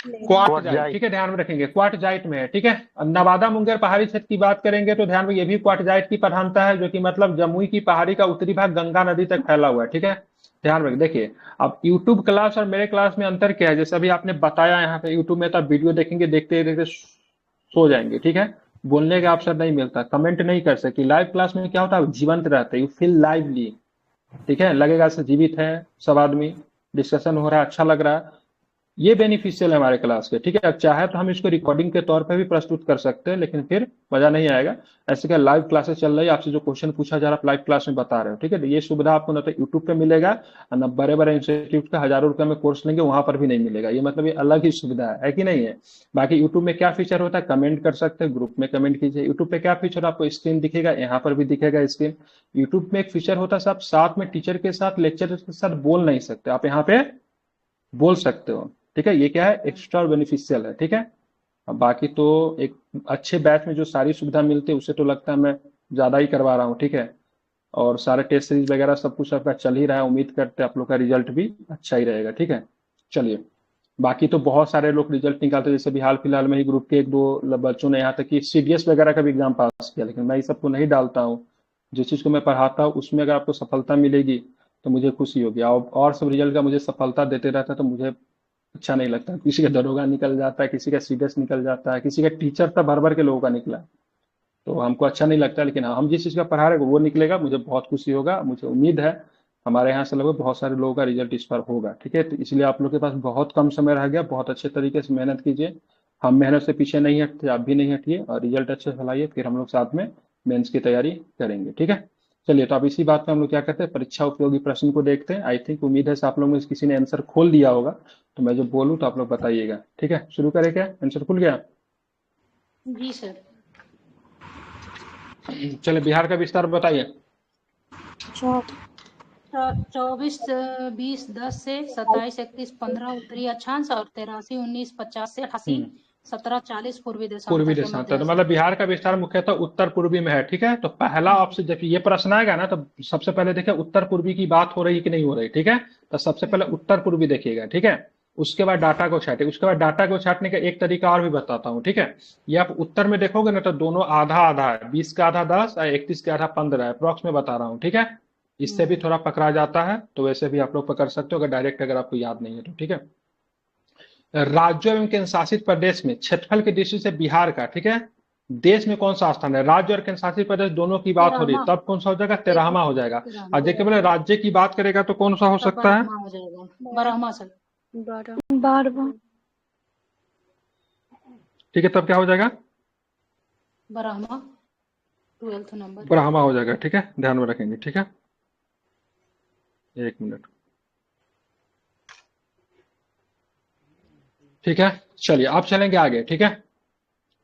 S1: क्वार्टजाइट, ठीक है, ध्यान में रखेंगे, क्वार्टजाइट में है, ठीक है। नवादा मुंगेर पहाड़ी क्षेत्र की बात करेंगे तो ध्यान में, ये भी क्वार्टजाइट की प्रधानता है, जो कि मतलब जमुई की पहाड़ी का उत्तरी भाग गंगा नदी तक फैला हुआ है, ठीक है। ध्यान रखें। देखिए, अब यूट्यूब क्लास और मेरे क्लास में अंतर क्या है, जैसे अभी आपने बताया यहाँ पे यूट्यूब में, तो आप वीडियो देखेंगे, देखते देखते सो जाएंगे, ठीक है। बोलने का अवसर नहीं मिलता, कमेंट नहीं कर सकते। लाइव क्लास में क्या होता है, जीवंत रहते, यू फील लाइवली, ठीक है, लगेगा से जीवित है सब आदमी, डिस्कशन हो रहा है, अच्छा लग रहा है, ये बेनिफिशियल है हमारे क्लास के, ठीक है। अब चाहे तो हम इसको रिकॉर्डिंग के तौर पे भी प्रस्तुत कर सकते हैं, लेकिन फिर मजा नहीं आएगा। ऐसे क्या लाइव क्लासेस चल रही है, आपसे जो क्वेश्चन पूछा जा रहा है आप लाइव क्लास में बता रहे हो, ठीक है। ये सुविधा आपको ना तो यूट्यूब पे मिलेगा और ना बड़े बड़े इंस्टीट्यूट का हजारों रुपए में कोर्स लेंगे वहां पर भी नहीं मिलेगा। ये मतलब ये अलग ही सुविधा है कि नहीं है? बाकी यूट्यूब में क्या फीचर होता है, कमेंट कर सकते हैं, ग्रुप में कमेंट कीजिए। यूट्यूब पे क्या फीचर, आपको स्क्रीन दिखेगा, यहाँ पर भी दिखेगा स्क्रीन। यूट्यूब में एक फीचर होता है, आप साथ में टीचर के साथ, लेक्चर के साथ बोल नहीं सकते, आप यहाँ पे बोल सकते हो, ठीक है। ये क्या है, एक्स्ट्रा बेनिफिशियल है, ठीक है। अब बाकी तो एक अच्छे बैच में जो सारी सुविधा मिलती है उससे तो लगता है मैं ज्यादा ही करवा रहा हूँ, ठीक है। और सारे टेस्ट सीरीज वगैरह सब कुछ आपका चल ही रहा है, उम्मीद करते हैं आप लोग का रिजल्ट भी अच्छा ही रहेगा, ठीक है। चलिए, बाकी तो बहुत सारे लोग रिजल्ट निकालते हैं, जैसे भी हाल फिलहाल में ही ग्रुप के 1-2 बच्चों ने यहाँ तक कि सीडीएस वगैरह का भी एग्जाम पास किया, लेकिन मैं इस सबको नहीं डालता हूँ। जिस चीज को मैं पढ़ाता हूँ उसमें अगर आपको सफलता मिलेगी तो मुझे खुशी होगी, और सब रिजल्ट का मुझे सफलता देते रहता है तो मुझे अच्छा नहीं लगता। किसी का दरोगा निकल जाता है, किसी का सीडीएस निकल जाता है, किसी का टीचर तक भर भर के लोगों का निकला, तो हमको अच्छा नहीं लगता। लेकिन हाँ, हम जिस चीज का पढ़ा रहे वो निकलेगा, मुझे बहुत खुशी होगा। मुझे उम्मीद है हमारे यहाँ से लगभग बहुत सारे लोगों का रिजल्ट इस बार होगा, ठीक है। तो इसलिए आप लोग के पास बहुत कम समय रह गया, बहुत अच्छे तरीके से मेहनत कीजिए। हम मेहनत से पीछे नहीं हटते, आप भी नहीं हटिए, और रिजल्ट अच्छे से लाइए, फिर हम लोग साथ में मेंस की तैयारी करेंगे, ठीक है। चलिए, तो अब इसी बात पे हम लोग क्या करते हैं, परीक्षा उपयोगी प्रश्न को देखते हैं। आई थिंक, उम्मीद है आप लोग में से किसी ने आंसर खोल दिया होगा, तो मैं जो बोलूँ तो आप लोग बताइएगा, ठीक है। शुरू करें क्या, आंसर खुल गया?
S3: जी सर।
S1: चलिए, बिहार का विस्तार बताइए।
S3: 24 20 10 से 27 31 15 उत्तरी अक्षांश और 83 19 50 से 88 17 40 पूर्वी
S1: पूर्वी
S3: देशांतर के
S1: देशांतर,
S3: मध्य
S1: तो
S3: से।
S1: मतलब बिहार का विस्तार मुख्यतः उत्तर पूर्वी में है, ठीक है। तो पहला ऑप्शन, जब ये प्रश्न आएगा ना, तो सबसे पहले देखिए उत्तर पूर्वी की बात हो रही है कि नहीं हो रही, ठीक है। तो सबसे पहले उत्तर पूर्वी देखिएगा, ठीक है। उसके बाद डाटा को छाटे, उसके बाद डाटा को छाटने का एक तरीका और भी बताता हूँ, ठीक है। ये आप उत्तर में देखोगे ना तो दोनों आधा आधा है, 20 का आधा 10 और 31 का आधा 15, अप्रॉक्स में बता रहा हूँ, ठीक है। इससे भी थोड़ा पकड़ा जाता है, तो वैसे भी आप लोग पकड़ सकते हो अगर डायरेक्ट, अगर आपको याद नहीं है तो, ठीक है। राज्यों एवं केंद्र शासित प्रदेश में क्षेत्रफल की दृष्टि से बिहार का, ठीक है, देश में कौन सा स्थान है? राज्य और केंद्र शासित प्रदेश दोनों की बात हो रही है, तब कौन सा हो जाएगा? 13वां हो जाएगा। और देखिए, बोले राज्य की बात करेगा तो कौन सा हो सकता है?
S3: 12वां हो जाएगा, 12वां सर।
S2: 12वां।
S1: ठीक है, तब क्या हो जाएगा?
S3: 12वां 12th नंबर।
S1: 12वां हो जाएगा, ठीक है, ध्यान में रखेंगे, ठीक है। एक मिनट, ठीक है। चलिए, आप चलेंगे आगे, ठीक है।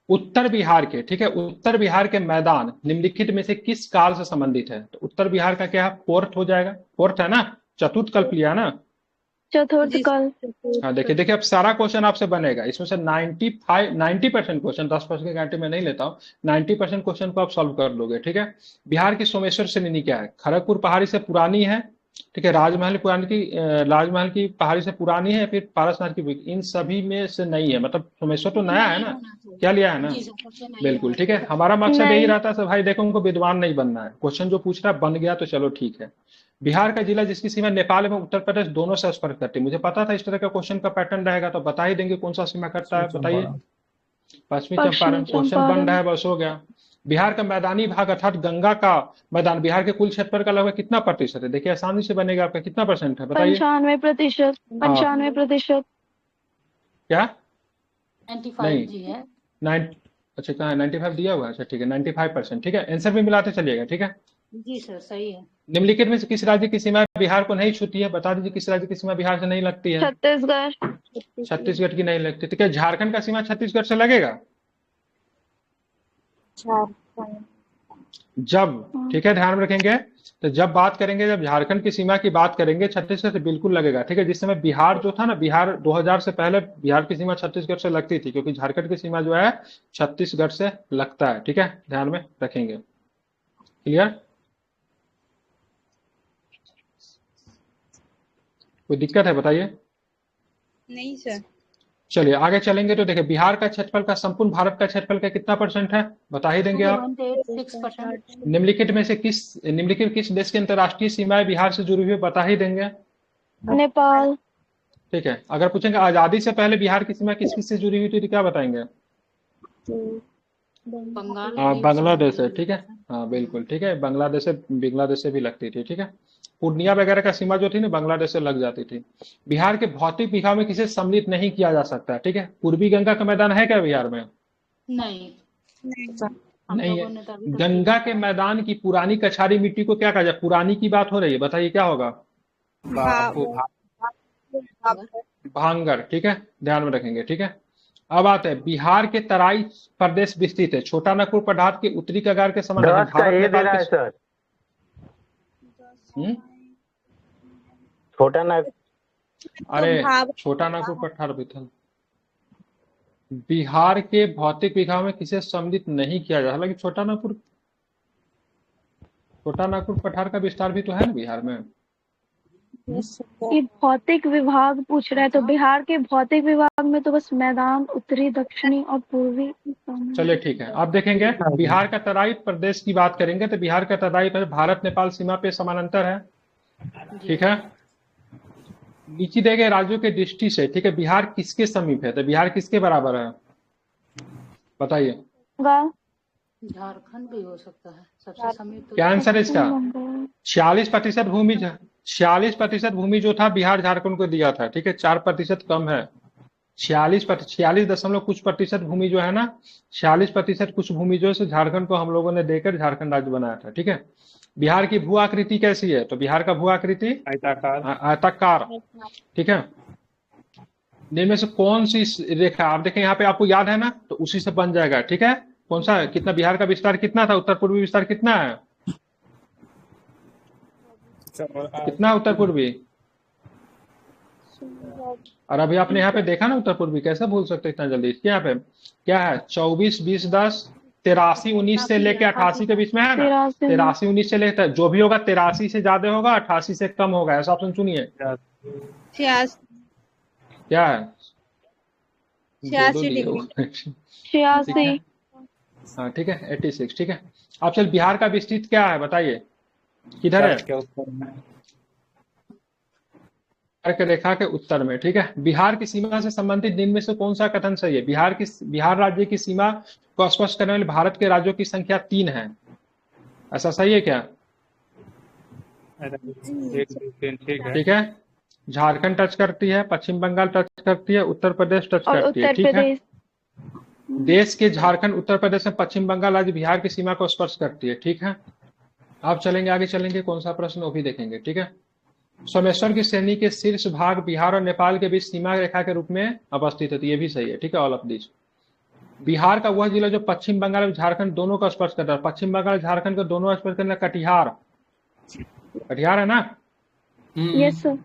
S1: उत्तर बिहार के, ठीक है, उत्तर बिहार के मैदान निम्नलिखित में से किस काल से संबंधित है? तो उत्तर बिहार का क्या है? फोर्थ हो जाएगा, फोर्थ है ना, चतुर्थ कल्प लिया ना,
S2: चतुर्थ
S3: जी
S2: कल।
S1: हाँ देखिए देखिए, अब सारा क्वेश्चन आपसे बनेगा इसमें से 90% क्वेश्चन, 10% की गारंटी मैं नहीं लेता हूँ, 90% क्वेश्चन को आप सॉल्व कर लोगे। ठीक है, बिहार की सोमेश्वर श्रेणी क्या है? खड़गपुर पहाड़ी से पुरानी है, ठीक है, राजमहल की पहाड़ी से पुरानी है, फिर पारसनाथ की? इन सभी में से नहीं है, मतलब सोमेश्वर तो नया है
S3: नहीं
S1: ना,
S3: होना चाहिए।
S1: क्या लिया है ना?
S3: जी सर, सबसे नहीं
S1: बिल्कुल
S3: होना
S1: ठीक है,
S3: चाहिए।
S1: हमारा मकसद यही
S2: नहीं।
S1: रहता है सर भाई, देखो उनको विद्वान नहीं बनना है, क्वेश्चन जो पूछ रहा है बन गया तो चलो ठीक है। बिहार का जिला जिसकी सीमा नेपाल एवं उत्तर प्रदेश दोनों से स्पर्श करती है, मुझे पता था इस तरह का क्वेश्चन का पैटर्न रहेगा, तो बता ही देंगे कौन सा सीमा करता है, बताइए।
S4: चंपारण।
S1: पश्चिमी
S2: पश्चिमी
S1: चंपारण, क्वेश्चन बन रहा
S2: चंपारण।
S1: है, बस हो गया। बिहार का मैदानी भाग अर्थात गंगा का मैदान बिहार के कुल क्षेत्रफल का लगभग कितना प्रतिशत है? देखिए आसानी से बनेगा, आपका कितना परसेंट है बताइए?
S2: 95%।
S1: हाँ
S2: 95%।
S1: क्या?
S3: 95
S1: नहीं,
S3: जी है।
S1: 9, अच्छा कहाँ है? 95 दिया हुआ है, अच्छा ठीक है, 95%, ठीक है, आंसर भी मिलाते चलिएगा। ठीक है,
S3: जी सर, सही है।
S1: निम्नलिखित में से किस राज्य की सीमा बिहार को नहीं छूती है? बता दीजिए किस राज्य की सीमा बिहार से नहीं लगती है?
S2: छत्तीसगढ़।
S1: छत्तीसगढ़ की नहीं लगती, ठीक है, झारखंड का सीमा छत्तीसगढ़ से लगेगा जब, ठीक है, ध्यान में रखेंगे, तो जब बात करेंगे, जब झारखंड की सीमा की बात करेंगे छत्तीसगढ़ से बिल्कुल लगेगा। ठीक है, जिस समय बिहार जो था ना, बिहार 2000 से पहले बिहार की सीमा छत्तीसगढ़ से लगती थी, क्योंकि झारखंड की सीमा जो है छत्तीसगढ़ से लगता है। ठीक है, ध्यान में रखेंगे। क्लियर? कोई दिक्कत है बताइए?
S2: नहीं सर।
S1: चलिए आगे चलेंगे, तो देखिए बिहार का क्षेत्रफल का संपूर्ण भारत का क्षेत्रफल का कितना परसेंट है, बता ही देंगे आप।
S3: 0.86%।
S1: निम्नलिखित किस देश की अंतर्राष्ट्रीय सीमाएं बिहार से जुड़ी हुई है, बता ही देंगे।
S2: नेपाल।
S1: ठीक है, अगर पूछेंगे आजादी से पहले बिहार की सीमा किस किस से जुड़ी हुई थी, तो क्या बताएंगे?
S3: बंगाल
S1: हाँ
S3: नहीं
S1: बांग्लादेश है,
S3: जुड़ी
S1: ठीक है,
S3: हुई है।
S1: हाँ बिल्कुल ठीक है, बांग्लादेश से भी लगती थी। ठीक है, पूर्णिया वगैरह का सीमा जो थी ना बांग्लादेश से लग जाती थी। बिहार के भौतिक विकास में किसे सम्मिलित नहीं किया जा सकता? ठीक है, पूर्वी गंगा का मैदान है क्या बिहार में?
S3: नहीं, हम
S1: नहीं है।
S3: लोगों ने तो अभी तक
S1: गंगा
S3: नहीं
S1: के
S3: किया।
S1: मैदान की पुरानी कछारी मिट्टी को क्या कहा जाए? पुरानी की बात हो रही है, बताइए क्या होगा? भांगर, ठीक है, ध्यान में रखेंगे। ठीक है, अब आते हैं, बिहार के तराई प्रदेश विस्तृत है, छोटा नागपुर पठार के उत्तरी कगार के समान
S5: 10 का
S1: भारत
S5: ये दे
S1: नेपाल
S5: रहा
S1: के
S5: है सर।
S1: हम्म?
S5: छोटा ना
S1: अरे छोटा नागपुर पठार भी था। बिहार के भौतिक विकास में किसे सम्मिलित नहीं किया जा, हालांकि छोटा नागपुर पठार का विस्तार भी तो है ना बिहार में।
S2: ये भौतिक विभाग पूछ रहा है, तो बिहार के भौतिक विभाग में तो बस मैदान उत्तरी, दक्षिणी और पूर्वी।
S1: चलिए ठीक है, आप देखेंगे बिहार का तराई प्रदेश की बात करेंगे, तो बिहार का तराई प्रदेश भारत नेपाल सीमा पे समानांतर है। ठीक है, नीचे दिए गए राज्यों के दृष्टि से, ठीक है, बिहार किसके समीप है? तो बिहार किसके बराबर है, बताइए।
S3: झारखंड भी हो सकता है, सबसे समीप तो
S1: क्या आंसर है इसका?
S2: 46%।
S1: 46% भूमि जो था बिहार झारखंड को दिया था। ठीक है, 4% कम है। 46 कुछ प्रतिशत भूमि जो है ना, 46% कुछ भूमि जो है झारखंड को हम लोगों ने देकर झारखंड राज्य बनाया था। ठीक है, बिहार की भू आकृति कैसी है? तो बिहार का भू आकृति आयताकार। ठीक है, इनमें से कौन सी रेखा, आप देखें यहाँ पे, आपको याद है ना, तो उसी से बन जाएगा। ठीक है, कौन सा, कितना बिहार का विस्तार कितना था, उत्तर पूर्वी विस्तार कितना है, कितना उत्तर पूर्वी? और अभी आपने यहाँ पे देखा ना उत्तर पूर्वी, कैसे भूल सकते इतना जल्दी? इसके यहाँ पे क्या है, 24 20 10 83 19 से लेके 88 के बीच में है ना, 83 19 से लेकर जो भी होगा 83 से ज्यादा होगा, 88 से कम होगा, ऐसा ऑप्शन चुनिए। क्या है?
S2: 86
S1: हाँ ठीक है, 86। ठीक है, अब चल बिहार का विस्तृत क्या है बताइए, किधर है? रेखा के उत्तर में। ठीक है, बिहार की सीमा से संबंधित निम्न में से कौन सा कथन सही है? बिहार राज्य की सीमा को स्पष्ट करने वाले भारत के राज्यों की संख्या 3 है, ऐसा सही है क्या? ठीक है, झारखंड टच करती है, पश्चिम बंगाल टच करती है, उत्तर प्रदेश टच करती है। ठीक है, देश के झारखंड, उत्तर प्रदेश में पश्चिम बंगाल राज्य बिहार की सीमा को स्पर्श करती है। ठीक है, आप चलेंगे आगे, चलेंगे कौन सा प्रश्न वो भी देखेंगे। ठीक है, सोमेश्वर की श्रेणी के शीर्ष भाग बिहार और नेपाल के बीच सीमा रेखा के रूप में अवस्थित है, तो ये भी सही है। ठीक है, ऑल ऑफ दिस। बिहार का वह जिला जो पश्चिम बंगाल और झारखंड दोनों का स्पर्श करता है, पश्चिम बंगाल झारखंड को दोनों स्पर्श करना, कटिहार है ना?
S2: Yes sir.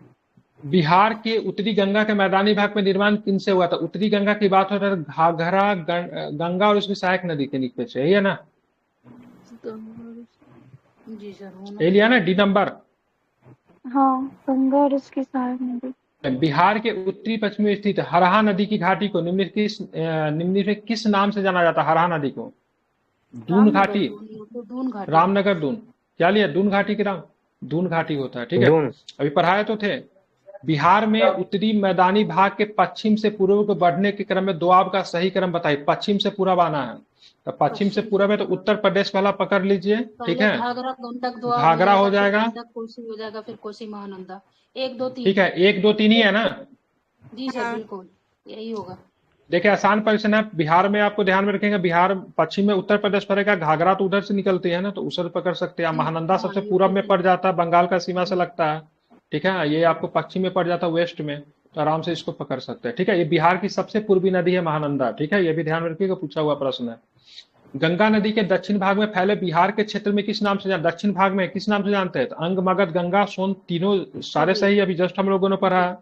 S1: बिहार के उत्तरी गंगा के मैदानी भाग में निर्माण किनसे हुआ था? उत्तरी गंगा की बात हो रहा है, घाघरा, गंगा और उसकी सहायक नदी के नीचे से, यही है ना?
S3: जी सर, होना
S1: ये लिया ना डी नंबर।
S2: हाँ, गंगा और उसकी सहायक नदी।
S1: बिहार के उत्तरी पश्चिम में स्थित हरहा नदी की घाटी को निम्नलिखित में किस नाम से जाना जाता है? हरहा नदी को दून घाटी,
S3: दून घाटी,
S1: रामनगर दून, क्या लिया? दून घाटी के नाम दून घाटी होता है, ठीक है।
S5: दून।
S1: अभी पढ़ाए तो थे। बिहार में उत्तरी मैदानी भाग के पश्चिम से पूर्व को बढ़ने के क्रम में दोआब का सही क्रम बताइए। पश्चिम से पूरब आना है, तो पश्चिम से पूरब है तो उत्तर प्रदेश वाला पकड़ लीजिए, ठीक है।
S3: घाघरा, गंडक, दोआब
S1: घाघरा हो जाएगा,
S3: गंडक, कोसी हो जाएगा, फिर कोसी महानंदा, 1 2 3।
S1: ठीक है, 1 2 3 ही है ना?
S3: जी सर, बिल्कुल यही होगा।
S1: देखिए आसान क्वेश्चन है। बिहार में आपको ध्यान में रखेंगे, बिहार पश्चिम में उत्तर प्रदेश पड़ेगा, घाघरा तो उधर से निकलती है ना, तो उधर पकड़ सकते हैं। महानंदा सबसे पूरब में पड़ जाता है, बंगाल का सीमा से लगता है, ठीक है। ये आपको पश्चिम में पड़ जाता है, वेस्ट में, तो आराम से इसको पकड़ सकते हैं, ठीक है। ये बिहार की सबसे पूर्वी नदी है महानंदा, ठीक है। ये भी ध्यान में रखिएगा, पूछा हुआ प्रश्न है। गंगा नदी के दक्षिण भाग में फैले बिहार के क्षेत्र में किस नाम से दक्षिण भाग में किस नाम से जानते हैं? तो अंग, मगध, गंगा, सोन, तीनों सारे सही, अभी जस्ट हम लोगों ने पढ़ा है।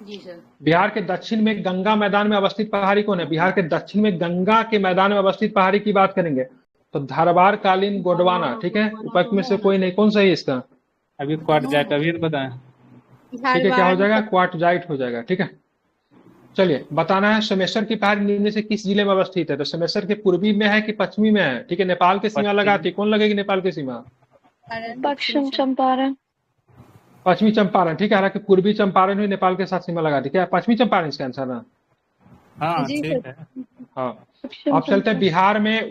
S3: जी सर।
S1: बिहार के दक्षिण में गंगा मैदान में अवस्थित पहाड़ी कौन है? बिहार के दक्षिण में गंगा के मैदान में अवस्थित पहाड़ी की बात करेंगे तो धरवार, कालीन, गोंडवाना, ठीक है। उपयुक्त में से कोई नहीं, कौन सही है इसका?
S4: अभी क्वार्टजाइट अभी बताएं।
S1: ठीक है, क्या हो जाएगा? क्वार्टजाइट हो जाएगा, ठीक है। चलिए बताना है, समेसर की पहाड़ी निम्न से किस जिले में अवस्थित है? तो समेसर के पूर्वी में है कि पश्चिमी में है? ठीक है, नेपाल की सीमा लगाती, कौन लगेगी नेपाल की सीमा?
S2: पश्चिम चंपारण।
S1: पश्चिमी चंपारण, ठीक है। हालांकि पूर्वी चंपारण भी नेपाल के साथ सीमा लगाती, क्या पश्चिमी चंपारण इसका आंसर ना?
S4: हाँ ठीक है।
S1: हाँ, अब चलते हैं बिहार में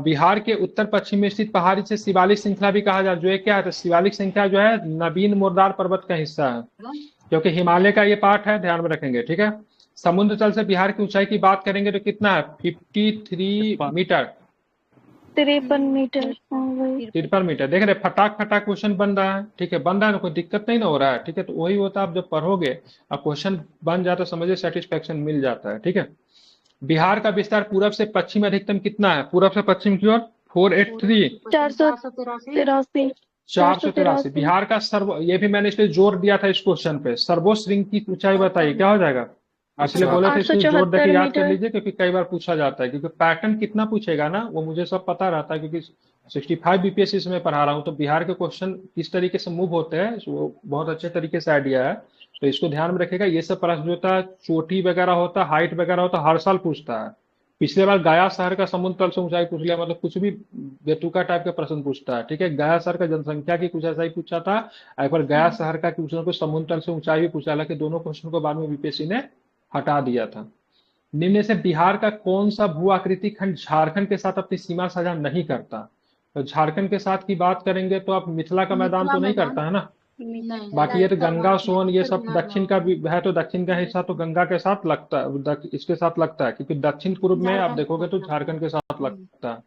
S1: बिहार के उत्तर पश्चिम में स्थित पहाड़ी से शिवालिक श्रृंखला भी कहा जाता है, जो है क्या है? तो शिवालिक श्रृंखला जो है नवीन मुर्दार पर्वत का हिस्सा है, क्योंकि हिमालय का ये पार्ट है, ध्यान में रखेंगे, ठीक है। समुद्र तल से बिहार की ऊंचाई की बात करेंगे तो कितना है? 53 मीटर,
S2: 53 मीटर।
S1: 53 मीटर। देख रहे फटाक फटाक क्वेश्चन बन रहा है, ठीक है, बन रहा है ना, कोई दिक्कत नहीं ना हो रहा है, ठीक है। तो वही होता है, आप जब पढ़ोगे अब क्वेश्चन बन जाता है, समझिए सेटिस्फेक्शन मिल जाता है, ठीक है। बिहार का विस्तार पूरब से पश्चिम अधिकतम कितना है? पूरब से पश्चिम की ओर 483, 483। बिहार का ये भी मैंने इसलिए जोर दिया था इस क्वेश्चन पे, सर्वोच्च की ऊंचाई बताइए, क्या हो जाएगा? इसलिए बोले थे इसलिए जोर देकर याद कर लीजिए, क्योंकि कई बार पूछा जाता है, क्योंकि पैटर्न कितना पूछेगा ना वो मुझे सब पता रहता है, क्योंकि 65 बीपीएससी से मैं पढ़ा रहा हूँ, तो बिहार के क्वेश्चन किस तरीके से मूव होते हैं वो बहुत अच्छे तरीके से आइडिया है, तो इसको ध्यान में रखेगा। ये सब प्रश्न जो होता है, चोटी वगैरह होता है, हाइट वगैरह होता है, हर साल पूछता है। पिछले बार गया शहर का समुद्र तल से ऊंचाई पूछ लिया, मतलब कुछ भी बेतुका टाइप का प्रश्न पूछता है, ठीक है। गया शहर का जनसंख्या की कुछ ऐसा ही पूछा था, एक बार गया शहर का कुछ ना कुछ समुद्र तल से ऊंचाई भी पूछा, हालांकि दोनों क्वेश्चन को बाद में बीपीएससी ने हटा दिया था। निम्न से बिहार का कौन सा भू आकृति खंड झारखंड के साथ अपनी सीमा साझा नहीं करता? तो झारखंड के साथ की बात करेंगे तो आप मिथिला का मैदान तो नहीं करता है ना, बाकी ये तो गंगा, सोन, ये सब दक्षिण का भी है, तो दक्षिण का हिस्सा तो गंगा के साथ लगता है, इसके साथ लगता है, क्योंकि दक्षिण पूर्व में आप देखोगे तो झारखंड के साथ लगता है।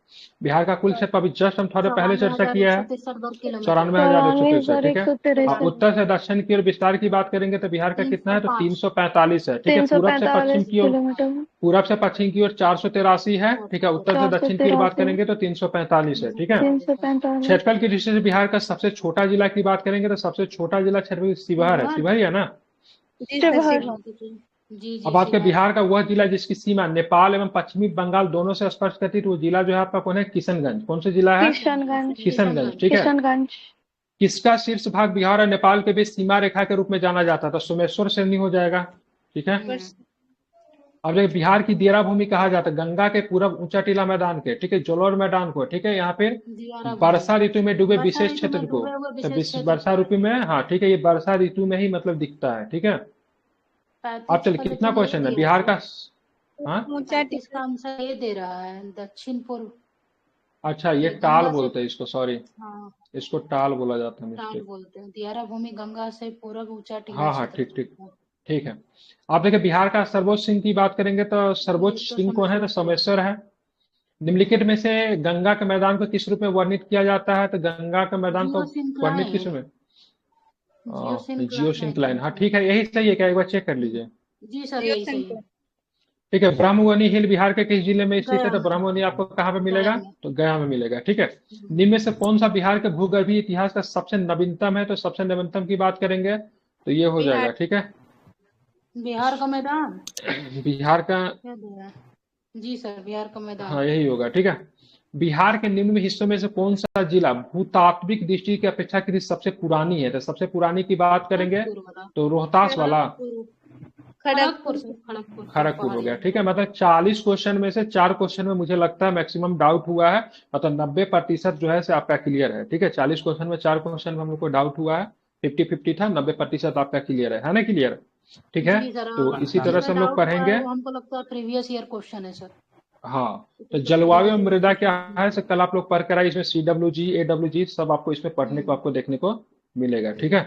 S1: बिहार का कुल क्षेत्र अभी जस्ट हम थोड़े पहले चर्चा किया है, 94,163, ठीक है। अब उत्तर से दक्षिण की ओर विस्तार की बात करेंगे तो बिहार का कितना है? तो 345 है, ठीक है। पूरब से पश्चिम की ओर 483 है, ठीक है। उत्तर से दक्षिण की ओर बात करेंगे तो 345 है, ठीक है। क्षेत्रफल की दृष्टि से बिहार का सबसे छोटा जिला की बात करेंगे तो सबसे छोटा जिला क्षेत्रफल शिवहर है, शिवहर है ना? अब आपके बिहार का वह जिला जिसकी सीमा नेपाल एवं पश्चिमी बंगाल दोनों से स्पर्श करती है, वो जिला जो है आपका कौन है? किशनगंज। कौन सा जिला है? किशनगंज, ठीक है। किसका शीर्ष भाग बिहार और नेपाल के बीच सीमा रेखा के रूप में जाना जाता था? सोमेश्वर श्रेणी हो जाएगा, ठीक है। अब देखिए बिहार की दियरा भूमि कहा जाता है गंगा के पूरब ऊंचा टीला मैदान के, ठीक है, जलोढ़ मैदान को, ठीक है। यहाँ पे वर्षा ऋतु में डूबे विशेष क्षेत्र को, तो वर्षा ऋतु में, हाँ ठीक है, ये वर्षा ऋतु में ही मतलब दिखता है, ठीक है। अब चलिए कितना क्वेश्चन है बिहार का? हाँ,
S3: इसका आंसर ये दे रहा है दक्षिण पूर्व।
S1: अच्छा, ये टाल बोलते हैं इसको, सॉरी,
S3: हाँ,
S1: इसको टाल बोला जाता है,
S3: टाल बोलते हैं। दियारा भूमि गंगा से पूरब ऊंचा टीला।
S1: हाँ हाँ, ठीक ठीक ठीक है। आप देखिए बिहार का सर्वोच्च श्रृंग की बात करेंगे तो सर्वोच्च श्रृंग कौन है? तो सोमेश्वर है। निम्नलिखित में से गंगा के मैदान को किस रूप में वर्णित किया जाता है? तो गंगा के मैदान को वर्णित किस में? जियोसिंक्लाइन, हाँ ठीक है, यही सही है क्या? एक बार चेक कर लीजिए।
S3: जी सर, यही सही है।
S1: ठीक है। ब्रह्मवनी हिल बिहार के किस जिले में स्थित है? तो ब्रह्मवनी आपको कहाँ पे मिलेगा? तो गया में मिलेगा, ठीक है। निम्न में से कौन सा बिहार के भूगर्भीय इतिहास का सबसे नवीनतम है? तो सबसे नवीनतम की बात करेंगे तो ये हो जाएगा, ठीक है।
S3: बिहार का मैदान
S1: बिहार का,
S3: क्या दे रहा है? जी सर, बिहार का मैदान।
S1: हाँ यही होगा, ठीक है। बिहार के निम्न हिस्सों में से कौन सा जिला भूतात्विक दृष्टि की अपेक्षाकृत सबसे पुरानी है? तो सबसे पुरानी की बात करेंगे
S3: खड़गपुर वाला।
S1: तो रोहतास वाला,
S3: खड़गपुर से, खड़गपुर
S1: खड़गपुर हो गया, ठीक है। मतलब 40 क्वेश्चन में से 4 क्वेश्चन में मुझे लगता है मैक्सिमम डाउट हुआ है, मतलब 90% जो है से आपका क्लियर है, ठीक है। 40 क्वेश्चन में 4 क्वेश्चन में हम लोग को डाउट हुआ है, 50-50 था, 90% आपका क्लियर है ना, क्लियर, ठीक है।
S3: जी सर,
S1: तो इसी तरह से हम लोग
S3: डाउट हुआ है,
S1: पढ़ेंगे।
S3: वो हमको लगता है प्रीवियस ईयर क्वेश्चन है सर।
S1: हाँ, तो जलवायु और मृदा क्या है, सर कल आप लोग पढ़ कर आए, इसमें CWG AWG सब आपको इसमें पढ़ने को आपको देखने को मिलेगा, ठीक है।